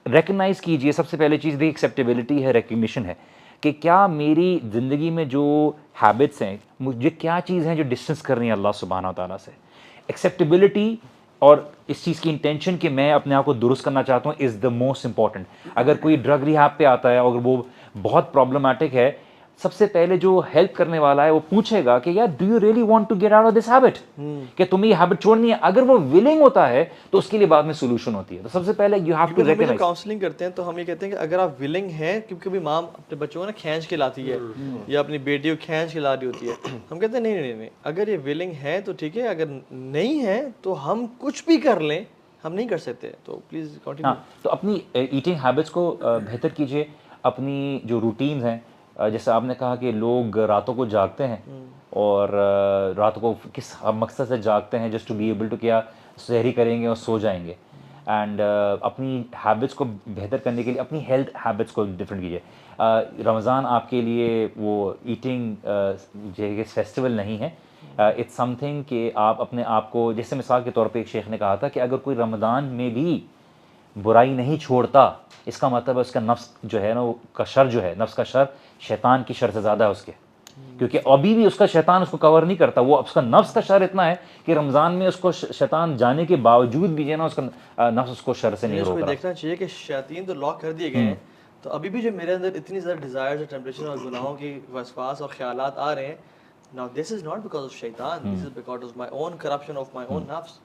ریکگنائز کیجئے. سب سے پہلے چیز ایکسیپٹیبلٹی ہے, ریکگنیشن ہے کہ کیا میری زندگی میں جو ہیبٹس ہیں, مجھے کیا چیز ہیں جو ڈسٹنس کر رہی ہیں اللہ سبحانہ تعالیٰ سے. ایکسیپٹیبلٹی اور اس چیز کی انٹینشن کہ میں اپنے آپ کو درست کرنا چاہتا ہوں از دا موسٹ امپورٹنٹ. اگر کوئی ڈرگ ریہاب پہ آتا ہے اور وہ بہت پرابلمٹک ہے, سب سے پہلے جو ہیلپ کرنے والا ہے وہ پوچھے گا کہ یار do you really want to get out of this habit, کہ تمہیں یہ ہیبٹ چھوڑنی ہے. اگر وہ ولنگ ہوتا ہے تو اس کے لیے بعد میں سولوشن ہوتی ہے. تو سب سے پہلے you have to recognise. Counselling کرتے ہیں تو ہم یہ کہتے ہیں کہ اگر آپ ولنگ ہیں, کیونکہ بھی ماں اپنے بچوں کو نا کھینچ کے لاتی ہے یا اپنی بیٹی کو کھینچ کے لا رہی ہوتی ہے, ہم کہتے ہیں نہیں, اگر یہ ولنگ ہے تو ٹھیک ہے, اگر نہیں ہے تو ہم کچھ بھی کر لیں, ہم نہیں کر سکتے. تو پلیز کنٹینیو. تو اپنی ایٹنگ ہیبٹس کو بہتر کیجیے. اپنی جو روٹینز ہیں, جیسے آپ نے کہا کہ لوگ راتوں کو جاگتے ہیں اور راتوں کو کس مقصد سے جاگتے ہیں, just to be able to, کیا سحری کریں گے اور سو جائیں گے. اینڈ اپنی ہیبٹس کو بہتر کرنے کے لیے اپنی ہیلتھ ہیبٹس کو ڈفرینٹ کیجیے. رمضان آپ کے لیے وہ ایٹنگ فیسٹیول نہیں ہے, اٹس سم تھنگ کہ آپ اپنے آپ کو, جیسے مثال کے طور پہ ایک شیخ نے کہا تھا کہ اگر کوئی رمضان میں بھی برائی نہیں چھوڑتا, اس کا مطلب ہے اس کا نفس جو ہے نا, وہ کا شر جو ہے, نفس کا شر شیطان کی شر سے زیادہ ہے اس کے, کیونکہ ابھی بھی اس کا شیطان اس کو کور نہیں کرتا. وہ اس کا نفس کا شر اتنا ہے کہ رمضان میں اس کو شیطان جانے کے باوجود بھی جو ہے نا اس کا نفس اس کو شر سے نہیں روک رہا. دیکھنا چاہیے کہ شیاطین تو لاک کر دیے گئے ہیں, تو ابھی بھی جو میرے اندر اتنی زیادہ ڈیزائرز اور ٹیمپٹیشن اور گناہوں کی وسواس اور خیالات آ رہے ہیں, now this is not because of شیطان, this is because of my own corruption of my own نفس.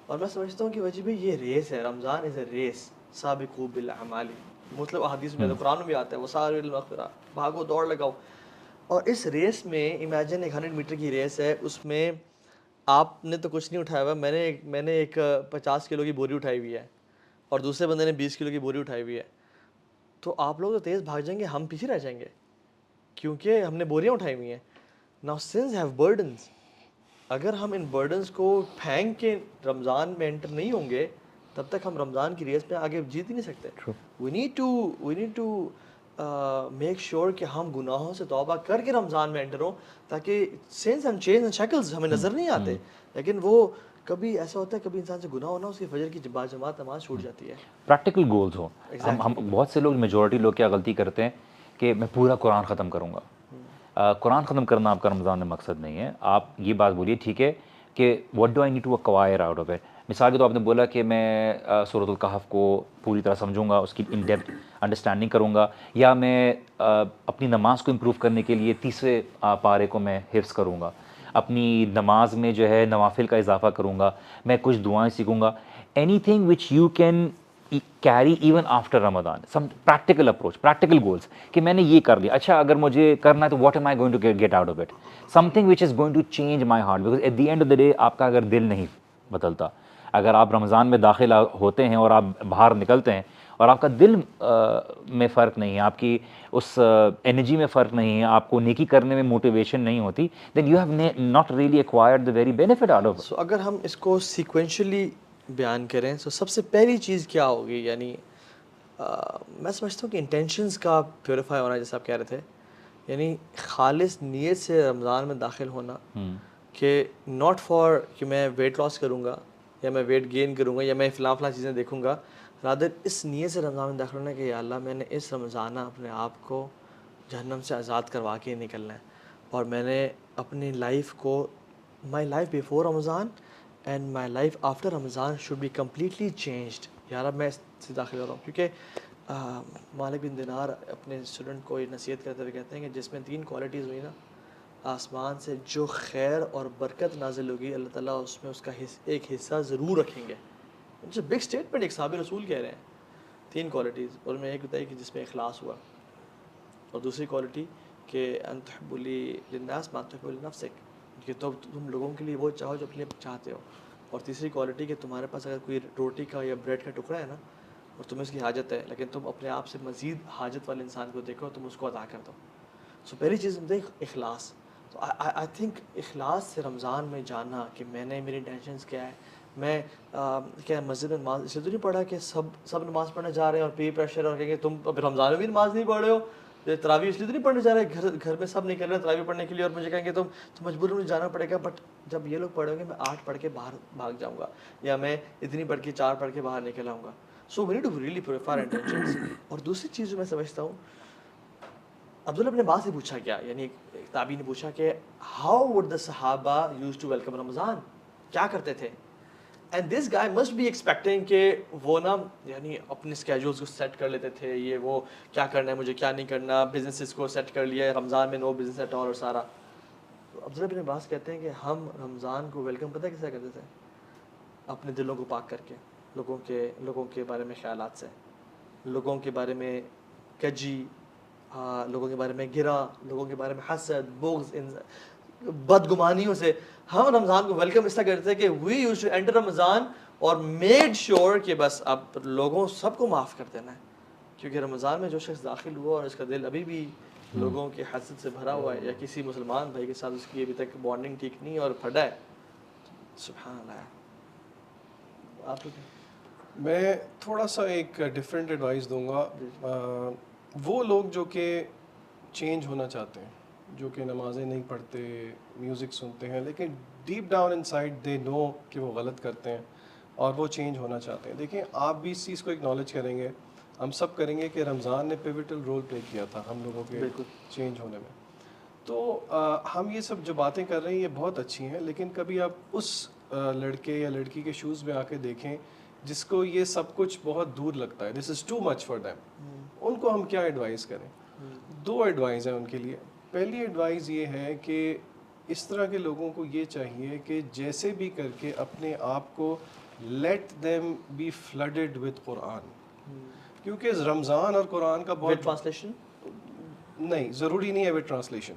اور میں سمجھتا ہوں کہ وجہ بھی یہ ریس ہے, رمضان از اے ریس, سابقوا بالاعمال, مطلب احادیث میں, قرآن میں بھی آتا ہے وسارعوا الی المغفرہ, بھاگو دوڑ لگاؤ. اور اس ریس میں امیجن ایک 100 میٹر کی ریس ہے, اس میں آپ نے تو کچھ نہیں اٹھایا ہوا, میں نے ایک 50 کلو کی بوری اٹھائی ہوئی ہے اور دوسرے بندے نے 20 کلو کی بوری اٹھائی ہوئی ہے. تو آپ لوگ تو تیز بھاگ جائیں گے, ہم پیچھے رہ جائیں گے کیونکہ ہم نے بوریاں اٹھائی ہوئی ہیں. Now sins have burdens. اگر ہم ان برڈنس کو پھینک کے رمضان میں انٹر نہیں ہوں گے تب تک ہم رمضان کی ریس میں آگے جیت ہی نہیں سکتے. We need to make sure کہ ہم گناہوں سے توبہ کر کے رمضان میں انٹر ہوں, تاکہ سینس اینڈ چینج اینڈ شکلز ہمیں نظر نہیں آتے, لیکن وہ کبھی ایسا ہوتا ہے کبھی انسان سے گناہ ہونا, اس کی فجر کی جماعت نماز چھوٹ جاتی ہے. پریکٹیکل گولز ہوں. ہم بہت سے لوگ, میجورٹی لوگ کیا غلطی کرتے ہیں کہ میں پورا قرآن ختم کروں گا, قرآن ختم کرنا آپ کا رمضان میں مقصد نہیں ہے. آپ یہ بات بولیے ٹھیک ہے کہ what do I need to acquire out of it. مثال کے تو آپ نے بولا کہ میں سورۃ الکہف کو پوری طرح سمجھوں گا, اس کی ان ڈیپتھ انڈرسٹینڈنگ کروں گا, یا میں اپنی نماز کو امپروو کرنے کے لیے 30ویں پارے کو میں حفظ کروں گا, اپنی نماز میں جو ہے نوافل کا اضافہ کروں گا, میں کچھ دعائیں سیکھوں گا. Anything which you can carry even after Ramadan, some practical approach, practical goals کہ میں نے یہ کر لیا, اچھا اگر مجھے کرنا ہے تو what am I going to get out of it, something which is going to change my heart, because at the end of the day آپ کا اگر دل نہیں بدلتا, اگر آپ رمضان میں داخل ہوتے ہیں اور آپ باہر نکلتے ہیں اور آپ کا دل میں فرق نہیں ہے, آپ کی اس انرجی میں فرق نہیں ہے, آپ کو نیکی کرنے میں موٹیویشن نہیں ہوتی, then you have not really acquired the very benefit out of. So اگر ہم اس کو سیکوینشلی بیان کریں تو سب سے پہلی چیز کیا ہوگی, یعنی میں سمجھتا ہوں کہ انٹینشنز کا پیوریفائی ہونا, جیسے آپ کہہ رہے تھے, یعنی خالص نیت سے رمضان میں داخل ہونا, کہ ناٹ فار کہ میں ویٹ لاس کروں گا یا میں ویٹ گین کروں گا یا میں فلاں چیزیں دیکھوں گا, رادر اس نیت سے رمضان میں داخل ہونا کہ یا اللہ میں نے اس رمضانہ اپنے آپ کو جہنم سے آزاد کروا کے نکلنا ہے, اور میں نے اپنی لائف کو, my life before Ramzan and my life after Ramzan should be completely changed. یار اب میں اس سے داخل ہو رہا ہوں, کیونکہ مالک بن دینار اپنے اسٹوڈنٹ کو یہ نصیحت کرتے ہوئے کہتے ہیں کہ جس میں 3 کوالٹیز ہوئی نا, آسمان سے جو خیر اور برکت نازل ہوگی اللہ تعالیٰ اس میں اس کا ایک حصہ ضرور رکھیں گے. اٹس اے بگ اسٹیٹمنٹ, ایک صحابی رسول کہہ رہے ہیں 3 کوالٹیز, اور میں ایک بتائی کہ جس میں اخلاص ہوا, اور دوسری کوالٹی کہ ان تحب للناس ما تحب لنفسک, کہ تم لوگوں کے لیے وہ چاہو جو اپنے چاہتے ہو, اور تیسری کوالٹی کہ تمہارے پاس اگر کوئی روٹی کا یا بریڈ کا ٹکڑا ہے نا اور تمہیں اس کی حاجت ہے, لیکن تم اپنے آپ سے مزید حاجت والے انسان کو دیکھو, تم اس کو عطا کر دو. سو پہلی چیز اخلاص. تو آئی تھنک اخلاص سے رمضان میں جانا کہ میں نے, میری انٹینشنس کیا ہے, میں کیا مسجد میں نماز اس لیے تو نہیں پڑھا کہ سب نماز پڑھنے جا رہے ہیں اور پی پریشر, اور کہیں گے تم اب رمضان میں بھی نماز نہیں پڑھ رہے ہو, تراویح اس لیے تو نہیں پڑھنے جا رہے, گھر میں سب نہیں کر رہے تراویح پڑھنے کے لیے, اور مجھے کہیں گے تم تو مجبور مجھے جانا پڑے گا. بٹ جب یہ لوگ پڑھیں گے میں 8 پڑھ کے باہر بھاگ جاؤں گا, یا میں اتنی پڑھ کے 4 پڑھ کے باہر نکل آؤں گا. So we need to really purify intentions. اور دوسری چیز جو میں سمجھتا ہوں, عبداللہ ابن عباس سے پوچھا گیا, یعنی ایک تابعی نے پوچھا کہ ہاؤ وڈ دا صحابہ یوز ٹو ویلکم رمضان, کیا کرتے تھے. And this guy must be expecting کہ وہ نا یعنی اپنے اسکیجولس کو سیٹ کر لیتے تھے, یہ وہ کیا کرنا ہے مجھے کیا نہیں کرنا, بزنسز کو سیٹ کر لیا, رمضان میں نو بزنس ایٹ آل اور سارا. تو عبداللہ ابن عباس کہتے ہیں کہ ہم رمضان کو ویلکم پتہ کیسے کرتے تھے, اپنے دلوں کو پاک کر کے, لوگوں کے بارے میں خیالات سے, لوگوں کے بارے میں کجی, لوگوں کے بارے میں گرا, لوگوں کے بارے میں حسد, بغض, بدگمانیوں سے. ہم رمضان کو ویلکم اس طرح کرتے ہیں کہ وی یوز ٹو انٹر رمضان اور میڈ شیور کہ بس اب لوگوں سب کو معاف کر دینا ہے, کیونکہ رمضان میں جو شخص داخل ہوا اور اس کا دل ابھی بھی لوگوں کے حسد سے بھرا ہوا ہے, یا کسی مسلمان بھائی کے ساتھ اس کی ابھی تک بانڈنگ ٹھیک نہیں اور پھٹا ہے, سبحان اللہ. آپ میں تھوڑا سا ایک ڈفرینٹ ایڈوائس دوں گا. وہ لوگ جو کہ چینج ہونا چاہتے ہیں, جو کہ نمازیں نہیں پڑھتے, میوزک سنتے ہیں, لیکن ڈیپ ڈاؤن ان سائڈ دے نو کہ وہ غلط کرتے ہیں اور وہ چینج ہونا چاہتے ہیں. دیکھیں آپ بھی اس چیز کو اکنالج کریں گے, ہم سب کریں گے کہ رمضان نے پیوٹل رول پلے کیا تھا ہم لوگوں کے چینج ہونے میں. تو ہم یہ سب جو باتیں کر رہے ہیں یہ بہت اچھی ہیں, لیکن کبھی آپ اس لڑکے یا لڑکی کے شوز میں آ کے دیکھیں جس کو یہ سب کچھ بہت دور لگتا ہے, دس از ٹو مچ فار دیم, ان کو ہم کیا ایڈوائز کریں. 2 ایڈوائز ہیں ان کے لیے. پہلی ایڈوائز یہ ہے کہ اس طرح کے لوگوں کو یہ چاہیے کہ جیسے بھی کر کے اپنے آپ کو let them be flooded with Quran, کیونکہ رمضان اور قرآن کا بہت ٹرانسلیشن نہیں ضروری نہیں ہے ود ٹرانسلیشن.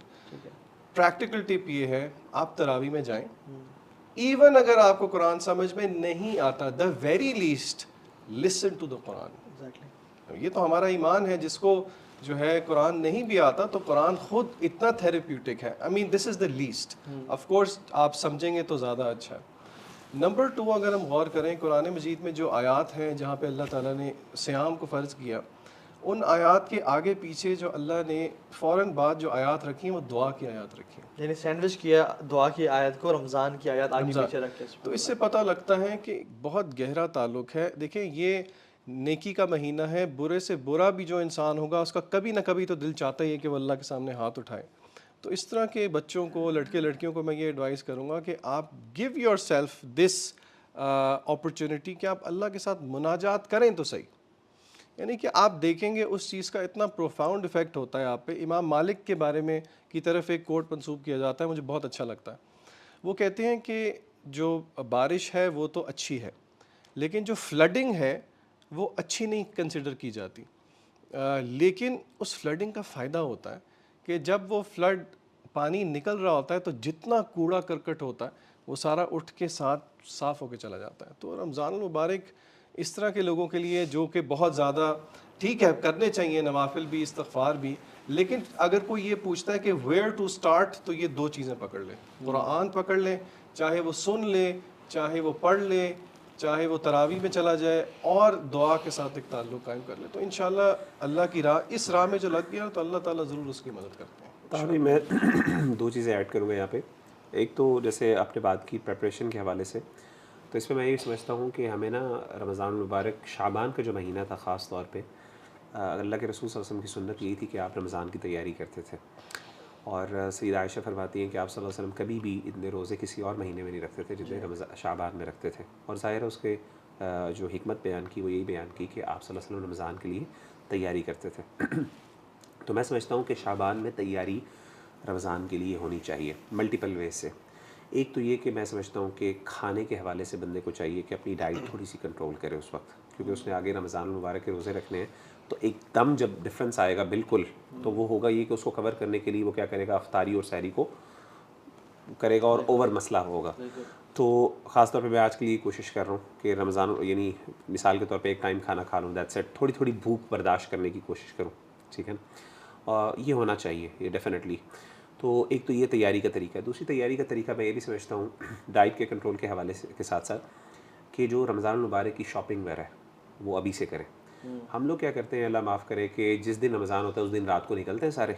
پریکٹیکل ٹپ یہ ہے, آپ تراویح میں جائیں, ایون اگر آپ کو قرآن سمجھ میں نہیں آتا, the very least listen to the Quran. یہ تو ہمارا ایمان ہے, جس کو جو ہے قرآن نہیں بھی آتا تو قرآن خود اتنا تھیراپیوٹک ہے. آئی مین دس از دا لیسٹ. آف کورس آپ سمجھیں گے تو زیادہ اچھا ہے. نمبر 2, اگر ہم غور کریں قرآن مجید میں جو آیات ہیں جہاں پہ اللہ تعالیٰ نے صیام کو فرض کیا, ان آیات کے آگے پیچھے جو اللہ نے فوراً بعد جو آیات رکھی ہیں وہ دعا کی آیات رکھی ہیں, یعنی سینڈوچ کیا دعا کی آیت کو رمضان کی آیات آگے پیچھے رکھ کے. تو اس سے پتہ لگتا ہے کہ بہت گہرا تعلق ہے. دیکھیں یہ نیکی کا مہینہ ہے, برے سے برا بھی جو انسان ہوگا اس کا کبھی نہ کبھی تو دل چاہتا ہی ہے کہ وہ اللہ کے سامنے ہاتھ اٹھائے. تو اس طرح کے بچوں کو, لڑکے لڑکیوں کو میں یہ ایڈوائز کروں گا کہ آپ give your self this opportunity کہ آپ اللہ کے ساتھ مناجات کریں تو صحیح. یعنی کہ آپ دیکھیں گے اس چیز کا اتنا پروفاؤنڈ افیکٹ ہوتا ہے آپ پہ. امام مالک کے بارے میں کی طرف ایک کوٹ منسوب کیا جاتا ہے, مجھے بہت اچھا لگتا ہے. وہ کہتے ہیں کہ جو بارش ہے وہ تو اچھی ہے, لیکن جو فلڈنگ ہے وہ اچھی نہیں کنسیڈر کی جاتی. لیکن اس فلڈنگ کا فائدہ ہوتا ہے کہ جب وہ فلڈ پانی نکل رہا ہوتا ہے تو جتنا کوڑا کرکٹ ہوتا ہے وہ سارا اٹھ کے ساتھ صاف ہو کے چلا جاتا ہے. تو رمضان المبارک اس طرح کے لوگوں کے لیے جو کہ بہت زیادہ ٹھیک ہے کرنے چاہیے نوافل بھی, استغفار بھی, لیکن اگر کوئی یہ پوچھتا ہے کہ ویئر ٹو سٹارٹ, تو یہ 2 چیزیں پکڑ لیں. قرآن پکڑ لیں, چاہے وہ سن لے, چاہے وہ پڑھ لے, چاہے وہ تراویح میں چلا جائے, اور دعا کے ساتھ ایک تعلق قائم کر لے. تو انشاءاللہ اللہ کی راہ, اس راہ میں جو لگ گیا تو اللہ تعالیٰ ضرور اس کی مدد کرتے ہیں. ابھی میں 2 چیزیں ایڈ کروں گا یہاں پہ. ایک تو جیسے آپ نے بات کی پریپریشن کے حوالے سے, تو اس میں یہ سمجھتا ہوں کہ ہمیں نا رمضان المبارک شعبان کا جو مہینہ تھا خاص طور پہ, اللہ کے رسول صلی اللہ علیہ وسلم کی سنت یہی تھی کہ آپ رمضان کی تیاری کرتے تھے. اور سیدہ عائشہ فرماتی ہیں کہ آپ صلی اللہ علیہ وسلم کبھی بھی اتنے روزے کسی اور مہینے میں نہیں رکھتے تھے جتنے شعبان میں رکھتے تھے. اور ظاہر ہے اس کے جو حکمت بیان کی وہ یہی بیان کی کہ آپ صلی اللہ علیہ وسلم رمضان کے لیے تیاری کرتے تھے. تو میں سمجھتا ہوں کہ شعبان میں تیاری رمضان کے لیے ہونی چاہیے ملٹیپل ویز سے. ایک تو یہ کہ میں سمجھتا ہوں کہ کھانے کے حوالے سے بندے کو چاہیے کہ اپنی ڈائٹ تھوڑی سی کنٹرول کرے اس وقت, کیونکہ اس نے آگے رمضان المبارک کے روزے رکھنے ہیں. تو ایک دم جب ڈفرینس آئے گا بالکل, تو وہ ہوگا یہ کہ اس کو کور کرنے کے لیے وہ کیا کرے گا, افطاری اور سحری کو کرے گا اور اوور مسئلہ ہوگا. تو خاص طور پہ میں آج کے لیے کوشش کر رہا ہوں کہ رمضان یعنی مثال کے طور پہ ایک ٹائم کھانا کھا لوں, دیٹس اٹ. تھوڑی تھوڑی بھوک برداشت کرنے کی کوشش کروں, ٹھیک ہے. یہ ہونا چاہیے یہ ڈیفینیٹلی. تو ایک تو یہ تیاری کا طریقہ ہے. دوسری تیاری کا طریقہ میں یہ بھی سمجھتا ہوں ڈائٹ کے کنٹرول کے حوالے سے کے ساتھ ساتھ کہ جو رمضان المبارک کی شاپنگ وغیرہ ہے وہ ابھی سے کریں. ہم لوگ کیا کرتے ہیں, اللہ معاف کرے, کہ جس دن رمضان ہوتا ہے اس دن رات کو نکلتے ہیں سارے,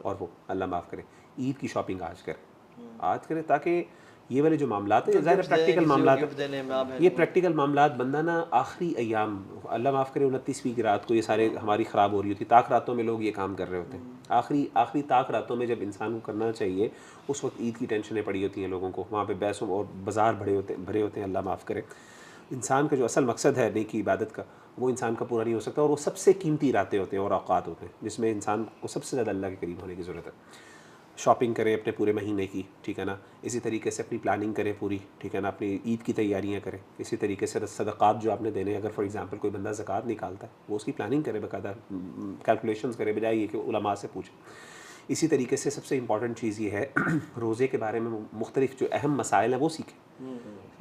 اور وہ اللہ معاف کرے عید کی شاپنگ آج کریں تاکہ یہ والے جو معاملات ہیں ظاہر پریکٹیکل معاملات ہیں, یہ پریکٹیکل معاملات بندہ نا آخری ایام, اللہ معاف کرے 29ویں کی رات کو یہ سارے ہماری خراب ہو رہی ہوتی, طاق راتوں میں لوگ یہ کام کر رہے ہوتے ہیں. آخری طاق راتوں میں جب انسان کو کرنا چاہیے اس وقت عید کی ٹینشنیں پڑی ہوتی ہیں لوگوں کو, وہاں پہ بحثوں اور بازار بھرے ہوتے ہیں. اللہ معاف کرے, انسان کا جو اصل مقصد ہے نیکی عبادت کا وہ انسان کا پورا نہیں ہو سکتا. اور وہ سب سے قیمتی راتیں ہوتے ہیں اور اوقات ہوتے ہیں جس میں انسان کو سب سے زیادہ اللہ کے قریب ہونے کی ضرورت ہے. شاپنگ کریں اپنے پورے مہینے کی, ٹھیک ہے نا. اسی طریقے سے اپنی پلاننگ کریں پوری, ٹھیک ہے نا. اپنی عید کی تیاریاں کریں. اسی طریقے سے صدقات جو آپ نے دینے, اگر فار ایگزامپل کوئی بندہ زکوٰۃ نکالتا ہے وہ اس کی پلاننگ کرے, باقاعدہ کیلکولیشنز کرے, بجائے یہ کہ علماء سے پوچھیں. اسی طریقے سے سب سے امپورٹنٹ چیز یہ ہے روزے کے بارے میں مختلف جو اہم مسائل ہیں وہ سیکھیں.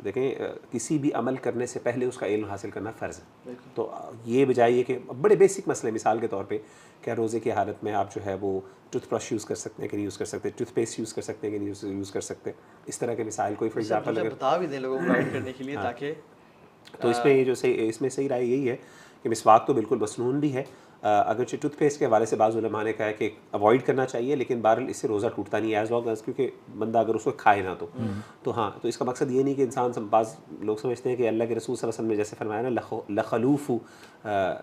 دیکھیں کسی بھی عمل کرنے سے پہلے اس کا علم حاصل کرنا فرض ہے. تو یہ بجائے یہ کہ بڑے بیسک مسئلے, مثال کے طور پہ کیا روزے کی حالت میں آپ جو ہے وہ ٹوتھ برش یوز کر سکتے ہیں کہ نہیں یوز کر سکتے, ٹوتھ پیسٹ یوز کر سکتے ہیں کہ نہیں یوز کر سکتے, اس طرح کے مسائل. کوئی فار ایگزامپل اگر بتا بھی دیں لوگوں کو گائیڈ کرنے کے لیے تاکہ تو اس میں جو اس میں صحیح رائے یہی ہے کہ مسواک تو بالکل مسنون بھی ہے, اگرچہ ٹوتھ پیسٹ کے حوالے سے بعض علماء نے کہا ہے کہ اوائڈ کرنا چاہیے, لیکن بہرحال اس سے روزہ ٹوٹتا نہیں ہے ایز لانگ ایز, کیونکہ بندہ اگر اس کو کھائے نہ تو ہاں. تو اس کا مقصد یہ نہیں کہ انسان, بعض لوگ سمجھتے ہیں کہ اللہ کے رسول صلی اللہ علیہ وسلم نے جیسے فرمایا نا لخلوف,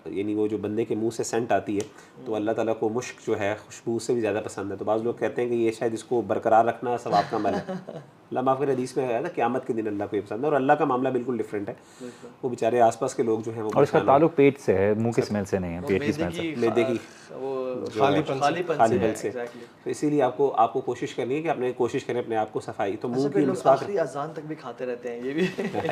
یعنی وہ جو بندے کے منہ سے سینٹ آتی ہے تو اللہ تعالیٰ کو مشک جو ہے خوشبو سے بھی زیادہ پسند ہے. تو بعض لوگ کہتے ہیں کہ یہ شاید اس کو برقرار رکھنا ثواب کا عمل ہے. اللہ معاف کرے, حدیث میں ہے نا قیامت کے دن اللہ کو یہ پسند ہے, اور اللہ کا معاملہ بالکل ڈفرینٹ ہے. وہ بیچارے آس پاس کے لوگ جو ہیں وہ, اور اس کا تعلق پیٹ سے ہے, منہ کی اسمیل سے نہیں ہے, پیٹ کی اسمیل سے, معدے کی خالی پن سے. تو اسی لیے آپ کو کوشش کرنی ہے کہ اپنے کوشش کریں اپنے آپ کو صفائی. تو منہ کی آخری اذان تک بھی کھاتے رہتے ہیں, یہ بھی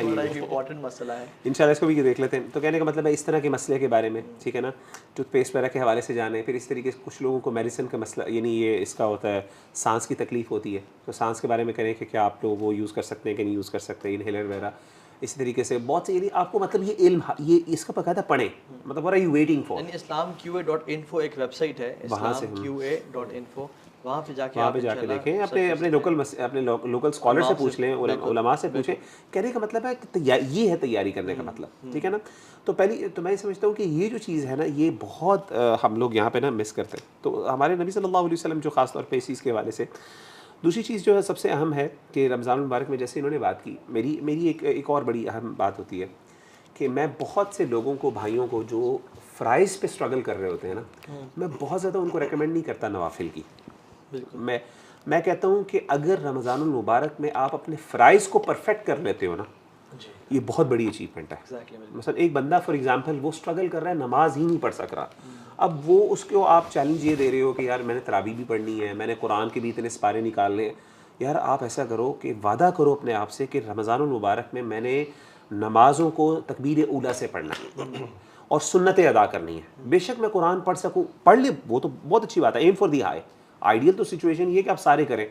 بڑا ایک امپورٹنٹ مسئلہ ہے. انشاءاللہ اس کو بھی دیکھ لیتے ہیں. تو کہنے کا مطلب ہے اس طرح کے مسئلے کے بارے میں, ٹھیک ہے نا, ٹوتھ پیسٹ وغیرہ کے حوالے سے جانے. پھر اس طریقے سے کچھ لوگوں کو میڈیسن کا مسئلہ, یعنی یہ اس کا ہوتا ہے سانس کی تکلیف ہوتی ہے, تو سانس کے بارے میں کریں کہ کیا آپ لوگ وہ یوز کر سکتے ہیں کہ نہیں یوز کر سکتے, انہیلر وغیرہ. اسی طریقے سے بہت سے, یعنی آپ کو مطلب یہ علم, یہ اس کا باقاعدہ پڑھیں, مطلب what are you waiting for. یعنی islamqa.info ایک ویب سائٹ ہے, islamqa.info, وہاں پہ جا کے دیکھیں, اپنے لوکل اسکالر سے پوچھ لیں, علماء سے پوچھیں. کہنے کا مطلب ہے کہ یہ ہے تیاری کرنے کا مطلب, ٹھیک ہے نا. تو تو میں سمجھتا ہوں کہ یہ جو چیز ہے نا یہ بہت ہم لوگ یہاں پہ نا مس کرتے ہیں. تو ہمارے نبی صلی اللہ علیہ وسلم جو خاص طور پہ اس چیز کے حوالے سے, دوسری چیز جو ہے سب سے اہم ہے کہ رمضان المبارک میں جیسے انہوں نے بات کی, میری ایک اور بڑی اہم بات ہوتی ہے کہ میں بہت سے لوگوں کو, بھائیوں کو جو فرائض پہ اسٹرگل کر رہے ہوتے ہیں نا, میں بہت زیادہ ان کو ریکمینڈ نہیں کرتا نوافل کی. میں میں کہتا ہوں کہ اگر رمضان المبارک میں آپ اپنے فرائض کو پرفیکٹ کر لیتے ہو نا, یہ بہت بڑی اچیومنٹ ہے. مثلا ایک بندہ فار ایگزامپل وہ اسٹرگل کر رہا ہے, نماز ہی نہیں پڑھ سک رہا, اب وہ اس کو آپ چیلنج یہ دے رہے ہو کہ یار میں نے تراویح بھی پڑھنی ہے, میں نے قرآن کے بھی اتنے سپارے نکالنے ہیں. یار آپ ایسا کرو کہ وعدہ کرو اپنے آپ سے کہ رمضان المبارک میں نے نمازوں کو تکبیر اولیٰ سے پڑھنا ہے اور سنتیں ادا کرنی ہے. بے شک میں قرآن پڑھ سکوں, پڑھ لے, وہ تو بہت اچھی بات ہے, aim for the high. Ideal تو سچویشن یہ کہ آپ سارے کریں,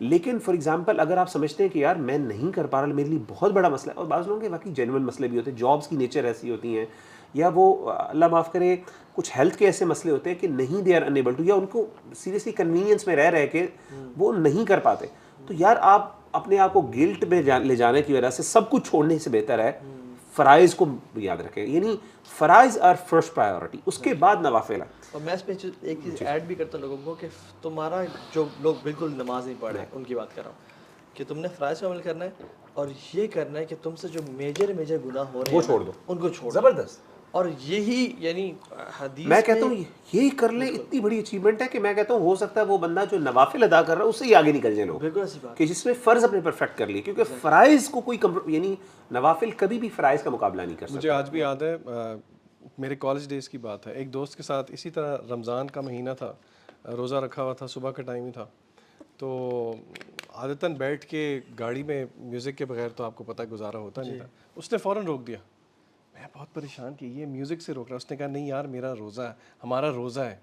لیکن فار ایگزامپل اگر آپ سمجھتے ہیں کہ یار میں نہیں کر پا رہا, میرے لیے بہت بڑا مسئلہ ہے, اور بعض لوگوں کے واقعی جینوئن مسئلے بھی ہوتے ہیں, جابس کی نیچر ایسی ہوتی ہیں, یا وہ اللہ معاف کرے کچھ ہیلتھ کے ایسے مسئلے ہوتے ہیں کہ نہیں دے آر انیبل ٹو, یا ان کو سیریسلی کنوینئنس میں رہ کے وہ نہیں کر پاتے. تو یار آپ اپنے آپ کو گلٹ میں لے جانے کی وجہ سے سب کچھ چھوڑنے سے بہتر ہے فرائض کو یاد رکھیں, یعنی فرائض آر فرسٹ پرائیورٹی, اس کے بعد نوافل ہے. اور میں اس پہ ایک چیز ایڈ بھی کرتا ہوں لوگوں کو کہ تمہارا جو لوگ بالکل نماز نہیں پڑھ رہے ہیں ان کی بات کر رہا ہوں کہ تم نے فرائض پہ عمل کرنا ہے, اور یہ کرنا ہے کہ تم سے جو میجر گناہ ہو رہے ہیں وہ چھوڑ دو, ان کو چھوڑ. زبردست. اور یہی یعنی حدیث میں کہتا ہوں یہی کر لیں, اتنی بڑی اچیومنٹ ہے کہ میں کہتا ہوں ہو سکتا ہے وہ بندہ جو نوافل ادا کر رہا ہے اس سے ہی آگے نکل جائے لوگ, بالکل ایسی بات کہ جس میں فرض اپنے پرفیکٹ کر لیے, کیونکہ فرائض کو کوئی یعنی نوافل کبھی بھی فرائض کا مقابلہ نہیں کر سکتا. مجھے آج بھی یاد ہے میرے کالج ڈیز کی بات ہے, ایک دوست کے ساتھ اسی طرح رمضان کا مہینہ تھا, روزہ رکھا ہوا تھا, صبح کا ٹائم ہی تھا, تو عادتاً بیٹھ کے گاڑی میں میوزک کے بغیر تو آپ کو پتہ گزارا ہوتا نہیں تھا. اس نے فوراً روک دیا. میں بہت پریشان کہ یہ میوزک سے روک رہا ہے. اس نے کہا نہیں یار میرا روزہ ہے, ہمارا روزہ ہے.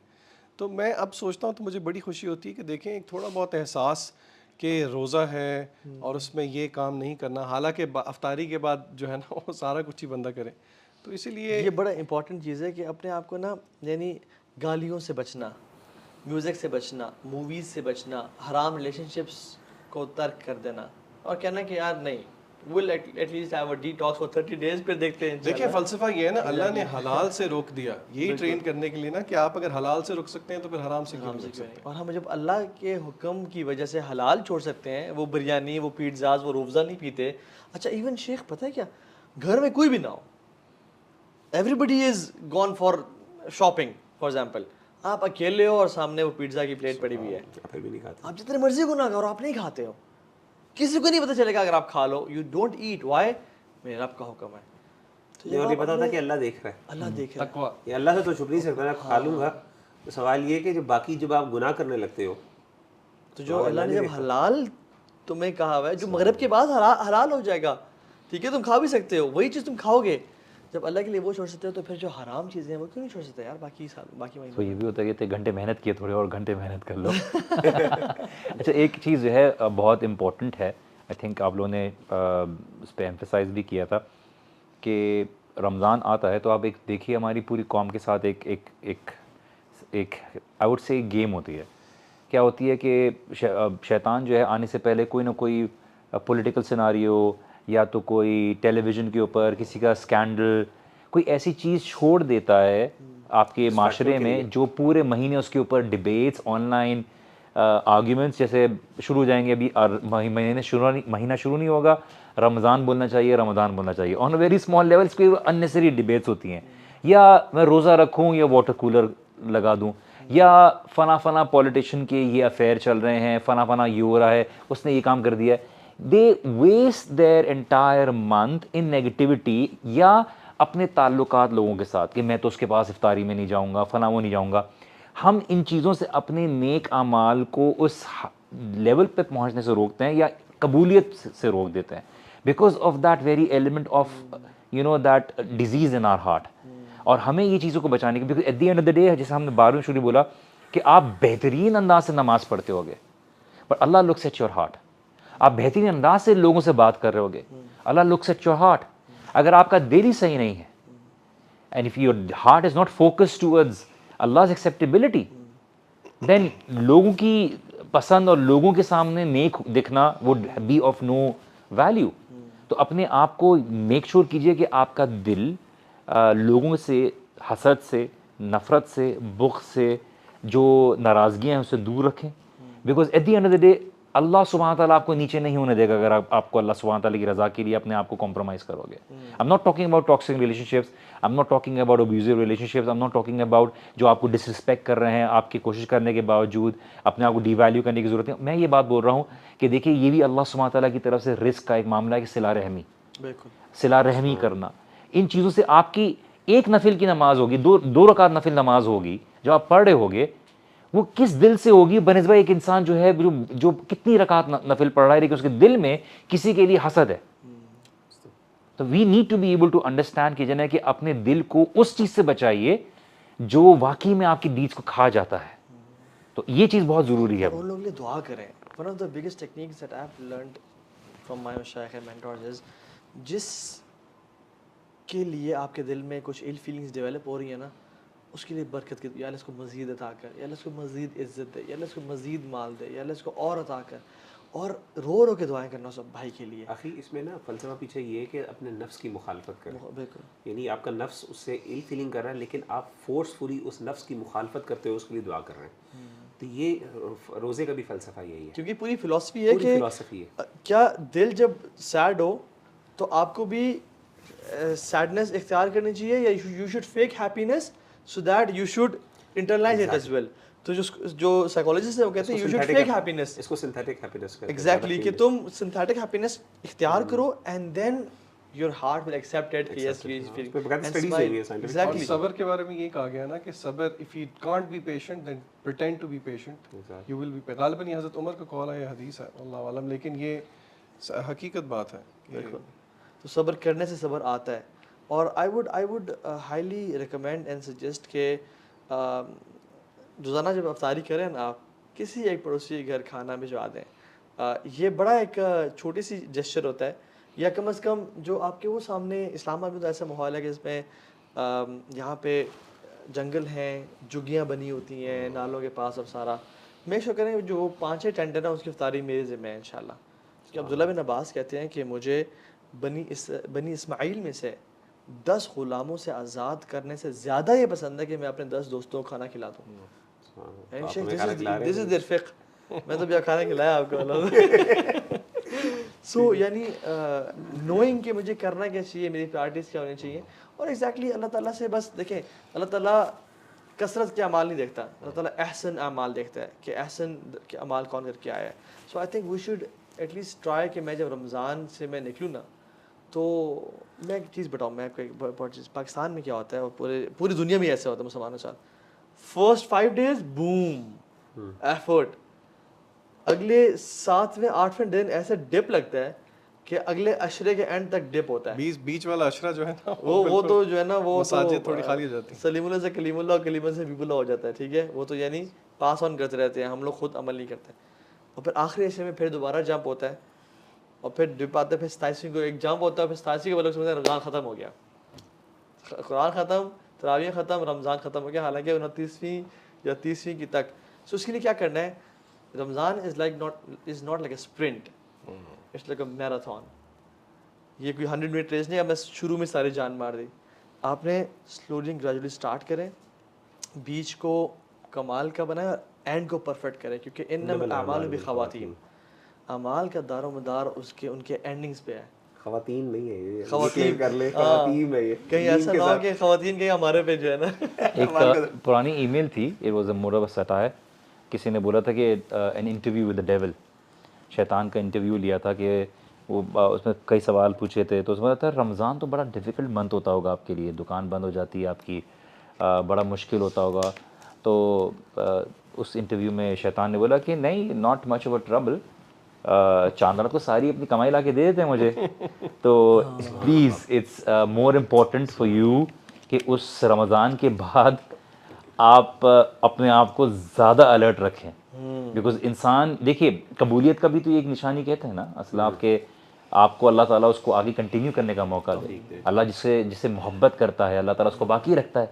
تو میں اب سوچتا ہوں تو مجھے بڑی خوشی ہوتی ہے کہ دیکھیں ایک تھوڑا بہت احساس کہ روزہ ہے اور اس میں یہ کام نہیں کرنا, حالانکہ افطاری کے بعد جو ہے نا وہ سارا کچھ ہی بندہ کرے. تو اسی لیے یہ بڑا امپورٹنٹ چیز ہے کہ اپنے آپ کو نا یعنی گالیوں سے بچنا, میوزک سے بچنا, موویز سے بچنا, حرام ریلیشن شپس کو ترک کر دینا, اور کہنا کہ یار نہیں we'll at least have a detox for 30 days, پھر دیکھتے ہیں. دیکھیں فلسفہ یہ ہے نا, اللہ نے حلال سے روک دیا, یہی ٹرین کرنے کے لیے نا کہ آپ اگر حلال سے رک سکتے ہیں تو پھر حرام سے کیوں نہیں رک سکتے. اور ہم جب اللہ کے حکم کی وجہ سے حلال چھوڑ سکتے ہیں, وہ بریانی, وہ پیٹزاز, وہ روفزا نہیں پیتے. اچھا ایون شیخ پتہ ہے کیا, گھر میں کوئی بھی نہ ہو, every is gone for shopping for example, آپ اکیلے ہو اور سامنے وہ پیٹزا کی پلیٹ پڑی ہوئی ہے, پھر بھی نہیں کھاتے, آپ جتنے مرضی گناہ کرو آپ نہیں کھاتے ہو, کسی کو نہیں پتہ چلے گا اگر آپ کھا لو. یو ڈونٹ ایٹ, وائی, میرے رب کا حکم ہے. یہ نہیں پتا ہوتا کہ اللہ دیکھ رہا ہے, اللہ دیکھ رہا ہے. تقویٰ, یہ اللہ سے تو چھپ نہیں سکتا, میں کھا لوں گا. تو سوال یہ کہ جب آپ گناہ کرنے لگتے ہو تو جو اللہ نے جب حلال تمہیں کہا ہوا ہے, جو مغرب کے بعد حلال ہو جائے گا, ٹھیک ہے, تم کھا بھی سکتے ہو, وہی چیز تم کھاؤ گے. جب اللہ کے لیے وہ چھوڑ سکتے ہو تو پھر جو حرام چیزیں ہیں وہ کیوں نہیں چھوڑ سکتے یار باقی مہینے. تو یہ بھی ہوتا ہے کہ گھنٹے محنت کیے, تھوڑے اور گھنٹے محنت کر لو. اچھا ایک چیز جو ہے بہت امپورٹنٹ ہے, آئی تھنک آپ لوگوں نے اس پہ ایمفیسائز بھی کیا تھا کہ رمضان آتا ہے تو آپ ایک دیکھیے ہماری پوری قوم کے ساتھ ایک آئی ووڈ سے ایک گیم ہوتی ہے. کیا ہوتی ہے کہ شیطان جو ہے آنے سے پہلے کوئی نہ کوئی پولیٹیکل سیناریو یا تو کوئی ٹیلی ویژن کے اوپر کسی کا اسکینڈل, کوئی ایسی چیز چھوڑ دیتا ہے آپ کے معاشرے میں جو پورے مہینے اس کے اوپر ڈبیٹس, آن لائن آرگیومنٹس جیسے شروع ہو جائیں گے. ابھی مہینہ شروع نہیں ہوگا, رمضان بولنا چاہیے, رمضان بولنا چاہیے, آن ویری اسمال لیولس کی اننیسری ڈبیٹس ہوتی ہیں, یا میں روزہ رکھوں یا واٹر کولر لگا دوں, یا فلاں پولیٹیشین کے یہ افیئر چل رہے ہیں, فلاں یہ ہو رہا ہے, اس نے یہ کام کر دیا ہے. They waste their entire month in negativity, یا اپنے تعلقات لوگوں کے ساتھ کہ میں تو اس کے پاس افطاری میں نہیں جاؤں گا, فلاں وہ نہیں جاؤں گا. ہم ان چیزوں سے اپنے نیک اعمال کو اس لیول پہ پہنچنے سے روکتے ہیں یا قبولیت سے روک دیتے ہیں, because of that very element of that disease in our heart. اور ہمیں یہ چیزوں کو بچانے کی, because at the end of the day جیسے ہم نے 12ویں شروع بولا کہ آپ بہترین انداز سے نماز پڑھتے ہوگے, بٹ اللہ لکس ایٹ یور ہارٹ. آپ بہترین انداز سے لوگوں سے بات کر رہے ہوگے, اللہ لکس ایٹ یور ہارٹ. اگر آپ کا دل ہی صحیح نہیں ہے, and if your heart is not focused towards Allah's acceptability, then لوگوں کی پسند اور لوگوں کے سامنے نیک دکھنا would be of no value. تو اپنے آپ کو میک شور کیجئے کہ آپ کا دل لوگوں سے حسد سے, نفرت سے, بغض سے, جو ناراضگیاں ہیں اسے دور رکھیں, because at the end of the day Allah سبحانہ تعالیٰ آپ کو نیچے نہیں ہونے دے گا اگر آپ کو اللہ سبحانہ تعالیٰ کی رضا کے لیے اپنے آپ کو کمپرومائز کرو گے. I am not talking about toxic relationships, I am not talking about abusive relationships, I am not talking about جو آپ کو ڈس رسپیکٹ کر رہے ہیں آپ کی کوشش کرنے کے باوجود اپنے آپ کو ڈی ویلیو کرنے کی ضرورت ہے. میں یہ بات بول رہا ہوں کہ دیکھیے یہ بھی اللہ سبحانہ تعالیٰ کی طرف سے رزق کا ایک معاملہ ہے کہ صلہ رحمی, بالکل صلہ رحمی کرنا. ان چیزوں سے آپ کی ایک نفل کی نماز ہوگی, دو رکعت نفل نماز ہوگی جو آپ پڑھ رہے ہوگے, وہ کس دل سے ہوگی بنسبت ایک انسان جو ہے جو کتنی رکعت نفل پڑھ رہا ہے لیکن اس کے دل میں کسی کے لیے حسد ہے. تو we need to be able to understand کہ جنہیں کہ اپنے دل کو اس چیز سے بچائیے جو واقعی میں آپ کی ڈیڈز کو کھا جاتا ہے. تو یہ چیز بہت ضروری ہے. ان لوگوں کے لیے دعا کریں. One of the biggest techniques that I have learned from my مشائخ اینڈ مینٹورز از, جس کے لیے آپ کے دل میں کچھ ایل فیلنگس ڈیولپ ہو رہی ہیں نا, اس کے لیے برکت کی, یا اللہ اس کو مزید عطا کر, یا اللہ اس کو مزید عزت دے, یا اللہ اس کو مزید مال دے, یا اللہ اس کو اور عطا کر, اور رو رو کے دعائیں کرنا سب بھائی کے لیے. آخری اس میں نا فلسفہ پیچھے یہ ہے کہ اپنے نفس کی مخالفت کریں. بالکل, یعنی آپ کا نفس اس سے ایل فیلنگ کر رہا ہے لیکن آپ فورسفلی اس نفس کی مخالفت کرتے ہوئے اس کے لیے دعا کر رہے ہیں. تو یہ روزے کا بھی فلسفہ یہی ہے, کیونکہ پوری فلاسفی ہے کہ فلاسفی ہے کیا دل جب سیڈ ہو تو آپ کو بھی سیڈنس اختیار کرنی چاہیے, یا you should fake happiness so that you should internalise it as well. تو جو سائیکالوجسٹ ہیں وہ کہتے ہیں یو شوڈ فیک ہیپینس, اس کو سنتھیٹک ہیپینس کہتے ہیں. ایگزیکٹلی, کہ تم سنتھیٹک ہیپینس اختیار کرو and then your heart will accept it کہ یس ایگزیکٹلی. صبر کے بارے میں یہ کہا گیا نا کہ صبر, if you can't be patient then pretend to be patient you will be. غالباً یہ حضرت عمر کا قول ہے, یہ حدیث ہے اللہ عالم, لیکن یہ حقیقت بات ہے. تو صبر کرنے سے صبر آتا ہے. اور I would highly recommend and suggest کہ روزانہ جب افطاری کریں نا, آپ کسی ایک پڑوسی کے گھر کھانا بھجوا دیں. یہ بڑا ایک چھوٹی سی جسچر ہوتا ہے, یا کم از کم جو آپ کے وہ سامنے, اسلام آباد میں تو ایسا ماحول ہے کہ اس میں یہاں پہ جنگل ہیں, جھگیاں بنی ہوتی ہیں نالوں کے پاس, اب سارا میک شور کریں جو 5-6 ٹینٹ ہے نا اس کی افطاری میرے ذمہ ہے انشاءاللہ. کہ عبداللہ بن عباس کہتے ہیں کہ مجھے بنی اسماعیل میں سے 10 غلاموں سے آزاد کرنے سے زیادہ یہ پسند ہے کہ میں اپنے 10 دوستوں کو کھانا کھلا دوں. دس از دیئر فقہ. میں تو بیا کھانا کھلایا آپ کو. سو یعنی نوئنگ کہ مجھے کرنا کیا چاہیے, میری پرائرٹیز کیا ہونی چاہیے, اور ایگزیکٹلی اللہ تعالیٰ سے بس دیکھیں, اللہ تعالیٰ کثرت کے اعمال نہیں دیکھتا, اللہ تعالیٰ احسن اعمال دیکھتا ہے کہ احسن کے اعمال کون کر کے آیا ہے. So I think we should at least try کہ میں جب رمضان سے میں نکلوں نا, تو میں ایک چیز بتاؤں, میں آپ کو ایک بہت چیز, پاکستان میں کیا ہوتا ہے اور پوری دنیا میں ایسا ہوتا ہے مسلمانوں کے ساتھ, فرسٹ 5 days بوم ایفرٹ, اگلے 7ویں 8ویں دن ایسے ڈپ لگتا ہے کہ اگلے عشرے کے اینڈ تک ڈپ ہوتا ہے. بیچ والا عشرہ جو ہے نا وہ تو جو ہے نا وہ مساجد تھوڑی خالی ہو جاتی ہیں, سلیم اللہ سے کلیم اللہ, کلیم سے حبیب اللہ ہو جاتا ہے. ٹھیک ہے, وہ تو یعنی پاس آن کرتے رہتے ہیں, ہم لوگ خود عمل نہیں کرتے. اور پھر آخری عشرے میں پھر دوبارہ جمپ ہوتا ہے, اور پھر ڈپ آتے ہیں, پھر 27ویں کو ایک جمپ ہوتا ہے, پھر 27ویں کے بعد سمجھتے ہیں رمضان ختم ہو گیا, قرآن ختم, تراویح ختم, رمضان ختم ہو گیا, حالانکہ 29ویں یا 30ویں کی تک. سو اس کے لیے کیا کرنا ہے, Ramadan is not like a sprint, it's like a marathon. یہ کوئی 100 منٹ ریس نہیں ہے, میں شروع میں ساری جان مار دی. آپ نے سلولی گریجولی اسٹارٹ کریں, بیچ کو کمال کا بنائیں اور اینڈ کو پرفیکٹ کریں, کیونکہ انما الاعمال بخواتیم, اعمال کا دار و مدار ان کے اینڈنگز پہ ہے. خواتین نہیں ہے یہ, خواتین کر لے, خواتین ہے یہ. کہیں ایسا نہ ہو کہ خواتین کہیں ہمارے پہ جو ہے نا. ایک پرانی ای میل تھی, it was a more of satire. کسی نے بولا تھا کہ an interview with the devil, شیطان کا انٹرویو لیا تھا کہ وہ اس میں کئی سوال پوچھے تھے. تو اس میں تھا رمضان تو بڑا ڈیفیکلٹ منتھ ہوتا ہوگا آپ کے لیے, دکان بند ہو جاتی ہے آپ کی, بڑا مشکل ہوتا ہوگا. تو اس انٹرویو میں شیطان نے بولا کہ نہیں, not much of a trouble, چاندرات کو ساری اپنی کمائی لا کے دے دیتے ہیں مجھے. تو please it's more important for you کہ اس رمضان کے بعد آپ اپنے آپ کو زیادہ الرٹ رکھیں. بیکاز انسان دیکھیے قبولیت کا بھی تو ایک نشانی کہتے ہیں نا اصل آپ کو اللہ تعالیٰ اس کو آگے کنٹینیو کرنے کا موقع دے. اللہ جسے محبت کرتا ہے اللہ تعالیٰ اس کو باقی رکھتا ہے,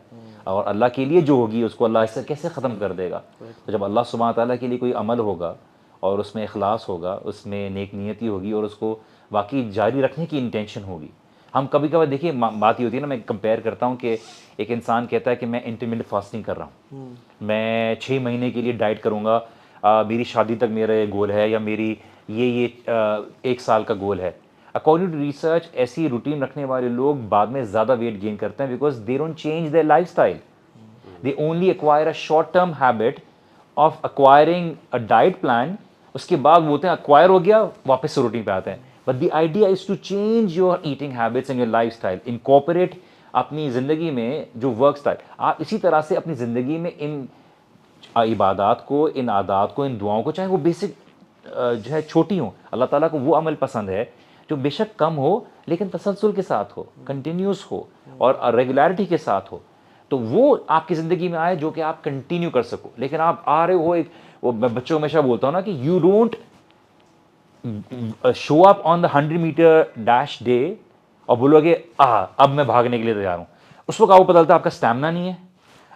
اور اللہ کے لیے جو ہوگی اس کو اللہ اس سے کیسے ختم کر دے گا. تو جب اللہ سبحانہ تعالیٰ کے لیے کوئی عمل ہوگا اور اس میں اخلاص ہوگا, اس میں نیک نیتی ہوگی, اور اس کو واقعی جاری رکھنے کی انٹینشن ہوگی. ہم کبھی کبھی دیکھیے بات یہ ہوتی ہے نا, میں کمپیئر کرتا ہوں کہ ایک انسان کہتا ہے کہ میں انٹرمیڈیٹ فاسٹنگ کر رہا ہوں, میں 6 مہینے کے لیے ڈائٹ کروں گا, میری شادی تک میرا یہ گول ہے یا میری یہ 1 سال کا گول ہے. اکارڈنگ ٹو ریسرچ ایسی روٹین رکھنے والے لوگ بعد میں زیادہ ویٹ گین کرتے ہیں because they don't change their lifestyle. They only acquire a short term habit of acquiring a diet plan. اس کے بعد وہ ہوتے ہیں ایکوائر ہو گیا واپس سے روٹین پہ آتے ہیں. But the idea is to change your eating habits and your lifestyle, incorporate اپنی زندگی میں جو ورک اسٹائل. آپ اسی طرح سے اپنی زندگی میں ان عبادات کو, ان عادات کو, ان دعاؤں کو, چاہے وہ بیسک جو ہے چھوٹی ہوں, اللہ تعالیٰ کو وہ عمل پسند ہے جو بے شک کم ہو لیکن تسلسل کے ساتھ ہو, کنٹینیوس ہو اور ریگولیرٹی کے ساتھ ہو, تو وہ آپ کی زندگی میں آئے جو کہ آپ کنٹینیو کر سکو. لیکن آپ آ رہے ہو ایک, وہ میں بچوں کو ہمیشہ بولتا ہوں نا کہ you don't show up on the 100 metre dash day اور بولو کہ اب میں بھاگنے کے لیے تیار ہوں. اس وقت آپ کو پتہ چلتا ہے آپ کا اسٹیمنا نہیں ہے,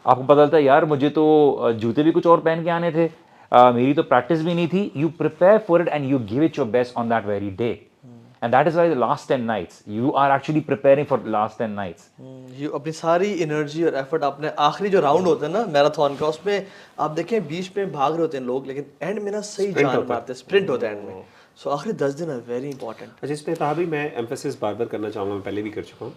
آپ کو پتہ چلتا ہے یار مجھے تو جوتے بھی کچھ اور پہن کے آنے تھے, میری تو پریکٹس بھی نہیں تھی. You prepare for it and you give it your best on that very day. And that is why the last 10 nights, you are actually preparing for the last 10 nights. یہ اپنی ساری انرجی اور ایفرٹ اپنے آخری جو راؤنڈ ہوتا ہے نا میراتھن کا, اس میں آپ دیکھیں بیچ میں بھاگ رہے ہوتے ہیں لوگ لیکن اینڈ میں نا صحیح جان مارتے ہیں, اسپرنٹ ہوتا ہے اینڈ میں. سو آخری 10 دن are very important. اچھا, اس پہ تھا بھی میں ایمفیسس بار بار کرنا چاہوں گا, میں پہلے بھی کر چکا ہوں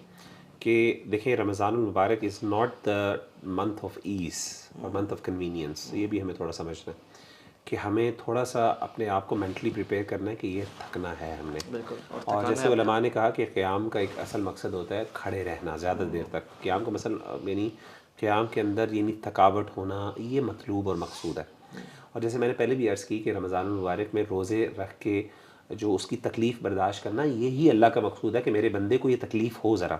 کہ دیکھیں رمضان المبارک is not the month of as اور منتھ آف کنوینئنس. یہ بھی ہمیں تھوڑا سمجھنا ہے کہ ہمیں تھوڑا سا اپنے آپ کو مینٹلی پریپیئر کرنا ہے کہ یہ تھکنا ہے ہم نے. بالکل. اور جیسے علماء نے کہا کہ قیام کا ایک اصل مقصد ہوتا ہے کھڑے رہنا زیادہ دیر تک. قیام کا مثلا یعنی قیام کے اندر یعنی تھکاوٹ ہونا, یہ مطلوب اور مقصود ہے. اور جیسے میں نے پہلے بھی عرض کی کہ رمضان المبارک میں روزے رکھ کے جو اس کی تکلیف برداشت کرنا, یہی اللہ کا مقصود ہے کہ میرے بندے کو یہ تکلیف ہو ذرا,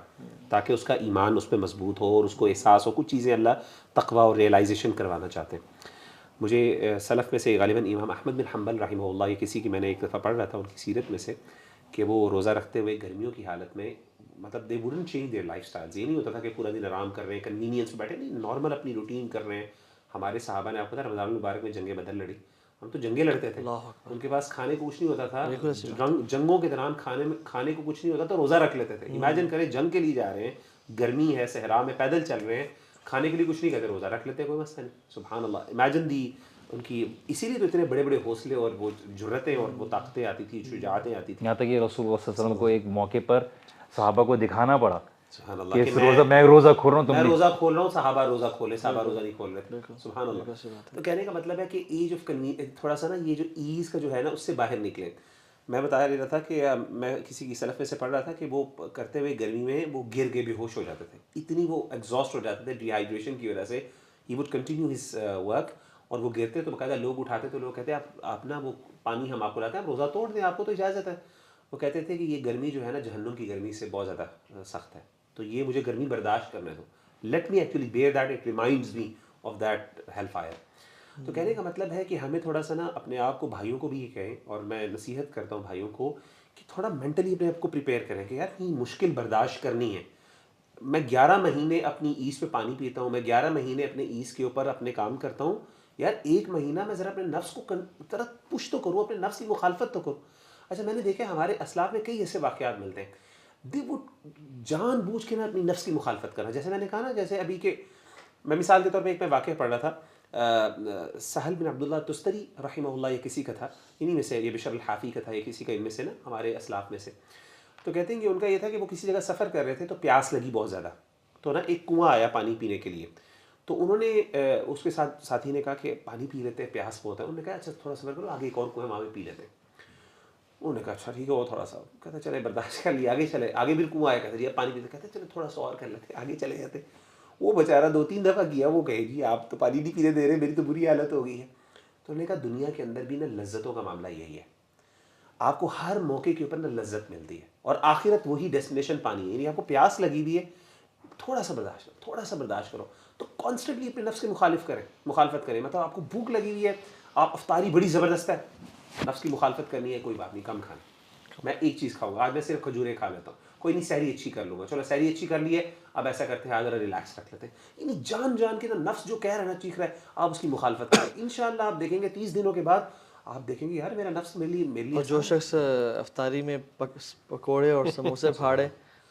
تاکہ اس کا ایمان اس پہ مضبوط ہو اور اس کو احساس ہو. کچھ چیزیں اللہ تقویٰ اور ریئلائزیشن کروانا چاہتے ہیں. مجھے سلف میں سے غالباً امام احمد بن حنبل رحمہ اللہ, یہ کسی کی میں نے ایک دفعہ پڑھ رہا تھا ان کی سیرت میں سے, کہ وہ روزہ رکھتے ہوئے گرمیوں کی حالت میں مطلب they wouldn't change their lifestyles. یہ نہیں ہوتا تھا کہ پورا دن آرام کر رہے ہیں, کنوینئنس پہ بیٹھے, نہیں, نارمل اپنی روٹین کر رہے ہیں. ہمارے صحابہ نے, آپ کو پتہ ہے رمضان المبارک میں جنگ بدر لڑی, ہم تو جنگیں لڑتے تھے, ان کے پاس کھانے کو کچھ نہیں ہوتا تھا. جنگوں کے دوران کھانے کو کچھ نہیں ہوتا تو روزہ رکھ لیتے تھے. امیجن کریں جنگ کے لیے جا رہے ہیں, گرمی ہے, صحرا میں پیدل چل رہے ہیں, کھانے کے لیے کچھ نہیں کہتے, روزہ رکھ لیتے, کوئی مسئلہ نہیں. سبحان اللہ, امیجن دی ان کی. اسی لیے تو اتنے بڑے بڑے حوصلے اور وہ جرتیں اور وہ طاقتیں آتی تھی, شجاعتیں آتی تھیں. یہاں تک کہ رسول اللہ صلی اللہ علیہ وسلم کو ایک موقع پر صحابہ کو دکھانا پڑا سبحان اللہ کہ میں روزہ کھول رہا ہوں, میں روزہ کھول رہا ہوں, صحابہ روزہ کھولے, صحابہ روزہ نہیں کھول رہے تھے. سبحان اللہ. تو کہنے کا مطلب ہے کہ ایج آف تھوڑا سا نا یہ جو ایز کا جو ہے نا اس سے باہر نکلیں. میں بتا رہا تھا کہ میں کسی کی سلف میں سے پڑھ رہا تھا کہ وہ کرتے ہوئے گرمی میں وہ گر کے بے ہوش ہو جاتے تھے, اتنی وہ ایگزاسٹ ہو جاتے تھے ڈی ہائیڈریشن کی وجہ سے. He would continue his work, اور وہ گرتے تو باقاعدہ لوگ اٹھاتے تو لوگ کہتے ہیں آپ نا وہ پانی ہم آپ کو لاتے ہیں, آپ روزہ توڑ دیں, آپ کو تو اجازت ہے. وہ کہتے تھے کہ یہ گرمی جو ہے نا جہنم کی گرمی سے بہت زیادہ سخت ہے, تو یہ مجھے گرمی برداشت کرنے دو, let me actually bear that, it reminds me of that hell fire. تو کہنے کا مطلب ہے کہ ہمیں تھوڑا سا نا اپنے آپ کو, بھائیوں کو بھی یہ کہیں, اور میں نصیحت کرتا ہوں بھائیوں کو کہ تھوڑا مینٹلی اپنے آپ کو پریپیئر کریں کہ یار یہ مشکل برداشت کرنی ہے. میں 11 مہینے اپنی ایز پہ پانی پیتا ہوں, میں 11 مہینے اپنے ایز کے اوپر اپنے کام کرتا ہوں, یار 1 مہینہ میں ذرا اپنے نفس کو ذرا پش تو کروں, اپنے نفس کی مخالفت تو کروں. اچھا, میں نے دیکھا ہمارے اسلاف میں کئی ایسے واقعات ملتے ہیں, دی وہ جان بوجھ کے نا اپنی نفس کی مخالفت کرنا. جیسے میں نے کہا نا, جیسے ابھی کہ میں مثال کے طور پہ ایک میں واقعہ پڑھ رہا تھا, سہل بن عبداللہ تستری رحمہ اللہ, یہ کسی کا تھا, انہی میں سے, یہ بشر الحافی کا تھا, یہ کسی کا ان میں سے نا ہمارے اسلاف میں سے. تو کہتے ہیں کہ ان کا یہ تھا کہ وہ کسی جگہ سفر کر رہے تھے تو پیاس لگی بہت زیادہ, تو نا ایک کنواں آیا پانی پینے کے لیے. تو انہوں نے اس کے ساتھی نے کہا کہ پانی پی لیتے ہیں, پیاس بہت ہے. انہوں نے کہا اچھا تھوڑا سفر کرو, آگے ایک اور کنواں, وہاں پہ پی لیتے ہیں. انہوں نے کہا اچھا ٹھیک ہے, وہ تھوڑا سا, کہتے چلے برداشت کر لیا, آگے چلے, آگے بھی کنواں آیا, کہتے جی پانی پیتے, کہتے چلے تھوڑا سا اور کر لیتے, آگے چلے جاتے. وہ بیچارہ 2-3 دفعہ کیا, وہ کہے جی آپ تو پانی نہیں پینے دے رہے, میری تو بری حالت ہو گئی ہے. تو انہوں نے کہا دنیا کے اندر بھی نا لذتوں کا معاملہ یہی ہے, آپ کو ہر موقع کے اوپر نا لذت ملتی ہے, اور آخرت وہی ڈیسٹینیشن پانی ہے. یعنی آپ کو پیاس لگی ہوئی ہے, تھوڑا سا برداشت کرو, تھوڑا سا برداشت کرو. تو کانسٹنٹلی اپنے نفس کی مخالفت کریں. مطلب آپ کو بھوک لگی ہوئی ہے, آپ افطاری بڑی زبردست ہے, نفس کی مخالفت کرنی ہے, کوئی بات نہیں, کم کھانا. میں ایک چیز کھاؤں گا آج, میں صرف کھجوریں کھا لیتا ہوں, کوئی نہیں, سحری اچھی کر لوں گا, چلو سحری اچھی کر لی ہے, اب ایسا کرتے ہیں آج ذرا ریلیکس رکھ لیتے ہیں. یعنی جان کے نا نفس جو کہہ رہا ہے نا, چیخ رہا ہے, آپ اس کی مخالفت کریں. انشاءاللہ آپ دیکھیں گے 30 دنوں کے بعد آپ دیکھیں گے یار میرا نفس میرے لیے. اور جو شخص افطاری میں پکوڑے اور سموسے پھاڑے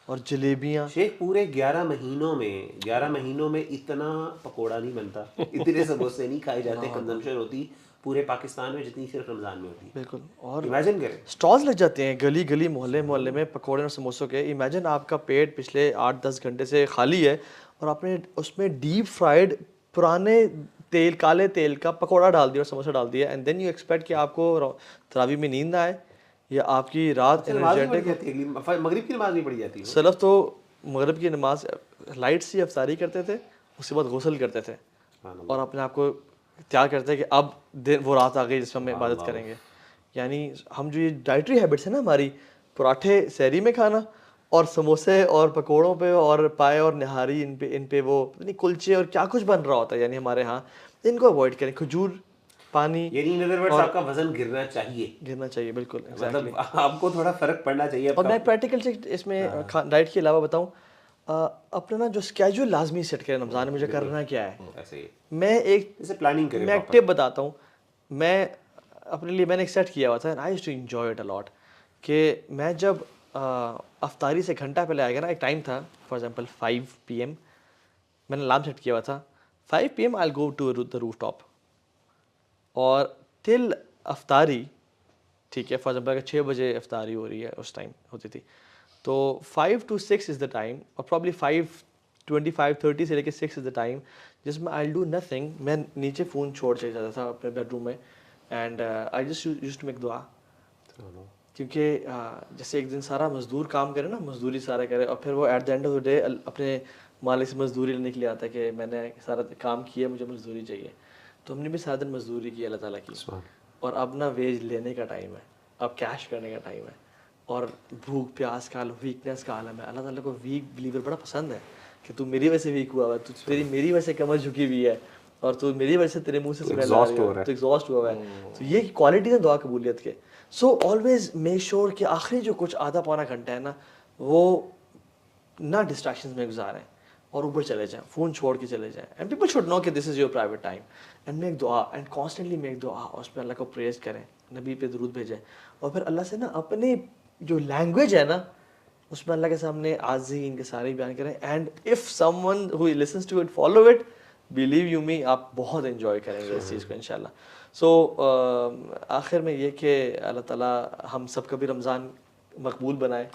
اور جلیبیاں, شیخ پورے 11 مہینوں میں اتنا پکوڑا نہیں بنتا, اتنے سموسے نہیں کھائے جاتے, کنزمپشن ہوتی, پورے پاکستان میں جتنی صرف رمضان میں ہوتی ہے. بالکل. اور امیجن کریں اسٹالز لگ جاتے ہیں گلی گلی محلے محلے میں پکوڑے اور سموسوں کے. امیجن آپ کا پیٹ پچھلے 8-10 گھنٹے سے خالی ہے اور آپ نے اس میں ڈیپ فرائیڈ پرانے تیل کالے تیل کا پکوڑا ڈال دیا اور سموسہ ڈال دیا, اینڈ دین یو ایکسپیکٹ کہ آپ کو تراویح میں نیند نہ آئے یا آپ کی رات انرجیٹک. مغرب کی نماز نہیں پڑھی جاتی. سلف تو مغرب کی نماز لائٹ سی افطاری کرتے تھے, اس کے بعد غسل کرتے تھے اور اپنے آپ کو تیار کرتے ہیں کہ اب دن وہ رات آ گئی جس میں ہم عبادت کریں گے. یعنی ہم جو یہ ڈائٹری ہیبٹس ہیں نا ہماری, پراٹھے سحری میں کھانا اور سموسے اور پکوڑوں پہ اور پائے اور نہاری ان پہ وہ کلچے اور کیا کچھ بن رہا ہوتا ہے یعنی ہمارے ہاں, ان کو اوائڈ کریں. کھجور پانی, یعنی ان ادر ورڈز آپ کا وزن گرنا چاہیے. بالکل مطلب آپ کو تھوڑا فرق پڑنا چاہیے. اور میں پریکٹیکل سے اس میں ڈائٹ کے علاوہ بتاؤں, اپنا نا جو اسکیجول لازمی سیٹ کریں رمضان میں مجھے کرنا کیا ہے. میں ایک ایک ٹپ بتاتا ہوں. میں اپنے لیے میں نے ایک سیٹ کیا ہوا تھا, I used to enjoy it a lot, کہ میں جب افطاری سے گھنٹہ پہلے آئے گا نا, ایک ٹائم تھا فار ایگزامپل 5 PM, میں نے الارم سیٹ کیا ہوا تھا 5 PM I go to the rooftop, اور ٹل افطاری, ٹھیک ہے, فار ایگزامپل اگر 6 بجے افطاری ہو رہی ہے, اس ٹائم ہوتی تھی, تو 5 to 6 از دا ٹائم, اور پرابلی 5:25-30 سے لے کے 6 از دا ٹائم جس میں آئی ڈو نتھنگ. میں نیچے فون چھوڑ چلے جاتا تھا اپنے بیڈ روم میں, and I just used to make دعا. کیونکہ جیسے ایک دن سارا مزدور کام کرے نا, مزدوری سارا کرے, اور پھر وہ at the end of the day اپنے مالک سے مزدوری لینے کے لیے آتا ہے کہ میں نے سارا کام کیا, مجھے مزدوری چاہیے. تو ہم نے بھی سارا دن مزدوری کی اللہ تعالیٰ کی, اور اب نا ویج لینے کا ٹائم ہے, اب کیش کرنے کا ٹائم ہے, اور بھوک پیاس کا عالم, ویکنیس کا عالم ہے. اللہ تعالیٰ کو ویک بلیور بڑا پسند ہے کہ تو میری وجہ سے ویک ہوا ہے, تو تیری میری وجہ سے کمر جھکی ہوئی ہے, اور تو میری وجہ سے تیرے منہ سے اسمیل آ رہی ہے, تو ایگزاسٹ ہوا ہے. تو یہ کوالٹیز ہیں دعا قبولیت کے. سو آلویز میک شیور کہ آخری جو کچھ آدھا پونا گھنٹہ ہے نا, وہ نہ ڈسٹریکشنز میں گزاریں اور اوپر چلے جائیں, فون چھوڑ کے چلے جائیں. اینڈ پیپل شوڈ نو کہ this is your private time, and make dua, and constantly make dua, اور اس پہ اللہ کو پریز کریں, نبی پہ درود بھیجیں, اور پھر اللہ سے نا اپنی جو لینگویج ہے نا اس میں اللہ کے سامنے عاجزی ان کے سارے بیان کریں. And if someone who listens to it follow it, believe you me, آپ بہت انجوائے کریں گے اس چیز کو انشاءاللہ. سو آخر میں یہ کہ اللہ تعالیٰ ہم سب کا بھی رمضان مقبول بنائے,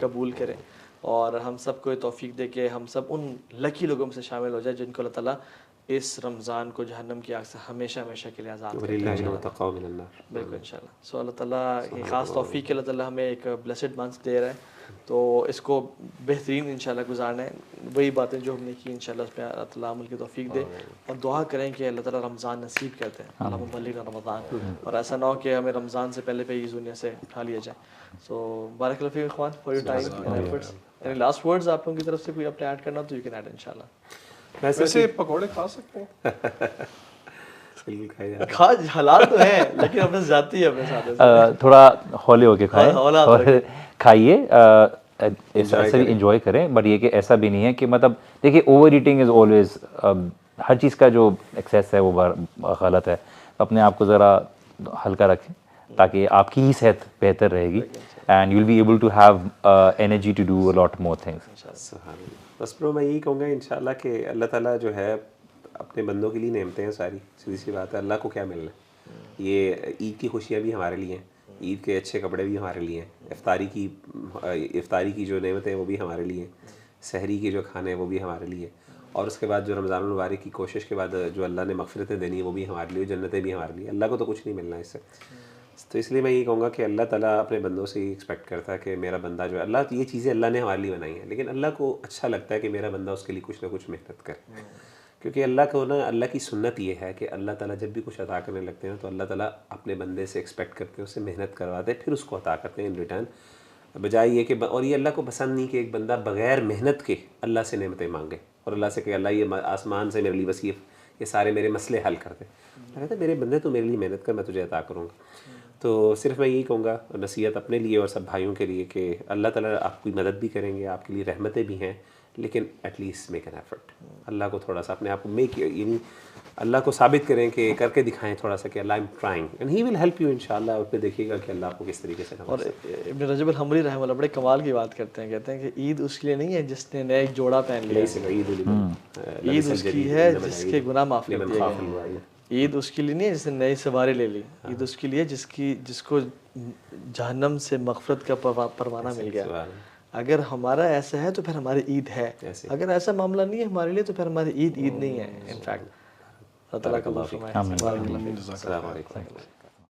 قبول کرے, اور ہم سب کو یہ توفیق دے کہ ہم سب ان لکی لوگوں میں سے شامل ہو جائے جن کو اللہ تعالیٰ اس رمضان کو جہنم کی آگ سے ہمیشہ ہمیشہ کے لیے آزاد کرے. بالکل انشاءاللہ. سو اللہ تعالیٰ یہ خاص توفیق کہ اللہ تعالیٰ ہمیں ایک بلیسڈ منتھ دے رہا ہے, تو اس کو بہترین انشاءاللہ گزارنا ہے. وہی باتیں جو ہم نے کی انشاءاللہ اس پہ اللہ تعالیٰ عمل کی توفیق دے, اور دعا کریں کہ اللہ تعالیٰ رمضان نصیب کرتے ہیں, اللہم بلغنا رمضان, اور ایسا نہ ہو کہ ہمیں رمضان سے پہلے اس دنیا سے اٹھا لیا جائے. سو بارک اللہ فیک اخوان for your time and efforts. Any last words آپ لوگوں کی طرف سے کوئی اپنے ایڈ کرنا تو یو کین ایڈ انشاءاللہ. ویسے پکوڑے کھا سکتے ہیں, کھا حلال تو ہیں لیکن اپنے ذاتی ہے, اپنے ساتھ تھوڑا ہولے ہو کے کھائیں, کھائیے, ایسا بھی انجوائے کریں, بٹ یہ کہ ایسا بھی نہیں ہے کہ مطلب دیکھیے اوور ایٹنگ از آلویز, ہر چیز کا جو ایکسیس ہے وہ غلط ہے. اپنے آپ کو ذرا ہلکا رکھیں تاکہ آپ کی ہی صحت بہتر رہے گی, and you will be able to have energy to do lot more things. بس برو میں یہی کہوں گا انشاءاللہ کہ اللہ تعالیٰ جو ہے اپنے بندوں کے لیے نعمتیں ہیں ساری, سیدھی سی بات ہے. اللہ کو کیا ملنا ہے, یہ عید کی خوشیاں بھی ہمارے لیے ہیں, عید کے اچھے کپڑے بھی ہمارے لیے ہیں, افطاری کی جو نعمتیں ہیں وہ بھی ہمارے لیے ہیں, سحری کے جو کھانے ہیں وہ بھی ہمارے لیے, اور اس کے بعد جو رمضان المبارک کی کوشش کے بعد جو اللہ نے مغفرتیں دینی ہیں وہ بھی ہمارے لیے, جنتیں بھی ہمارے لیے. اللہ کو تو کچھ نہیں ملنا اس سے. تو اس لیے میں یہ کہوں گا کہ اللہ تعالیٰ اپنے بندوں سے یہ ایکسپیکٹ کرتا ہے کہ میرا بندہ جو ہے, اللہ یہ چیزیں اللہ نے ہمارے لیے بنائی ہیں, لیکن اللہ کو اچھا لگتا ہے کہ میرا بندہ اس کے لیے کچھ نہ کچھ محنت کرے. کیونکہ اللہ کو نا, اللہ کی سنت یہ ہے کہ اللہ تعالیٰ جب بھی کچھ عطا کرنے لگتے ہیں تو اللہ تعالیٰ اپنے بندے سے ایکسپیکٹ کرتے ہیں, اس سے محنت کرواتے ہیں, پھر اس کو عطا کرتے ہیں ان ریٹرن, بجائے یہ کہ, اور یہ اللہ کو پسند نہیں کہ ایک بندہ بغیر محنت کے اللہ سے نعمتیں مانگے اور اللہ سے کہ اللہ یہ آسمان سے میرے لیے بس یہ سارے میرے مسئلے حل کر دے. کہتے ہیں میرے بندے تو میرے لیے محنت کر, میں تجھے عطا کروں گا. تو صرف میں یہی کہوں گا, نصیحت اپنے لیے اور سب بھائیوں کے لیے, کہ اللہ تعالیٰ آپ کی مدد بھی کریں گے, آپ کے لیے رحمتیں بھی ہیں, لیکن at least make an effort. Allah کو تھوڑا سا اپنے آپ کو یعنی اللہ کو ثابت کریں, کہ کر کے دکھائیں تھوڑا سا کہ Allah I'm trying, and he will help you انشاءاللہ. اور پھر دیکھیے گا کہ اللہ آپ کو کس طریقے سے. اور ابن رجب الحنبلی رحمہ اللہ بڑے کمال کی بات کرتے ہیں, کہتے ہیں کہ عید اس کے لیے نہیں ہے جس نے نیا ایک جوڑا پہن لیا, عید اس کی ہے جس کے گناہ معاف کر دیے گئے. عید اس کے لیے نہیں ہے جس نے نئی سواری لے لی, عید اس کے لیے جس کو جہنم سے مغفرت کا پروانہ مل گیا. اگر ہمارا ایسا ہے تو پھر ہماری عید ہے, اگر ایسا معاملہ نہیں ہے ہمارے لیے تو پھر ہماری عید نہیں ہے. انفیکٹ اللہ تعالیٰ کا بارک اللہ فیک. فرمائے. السلام علیکم.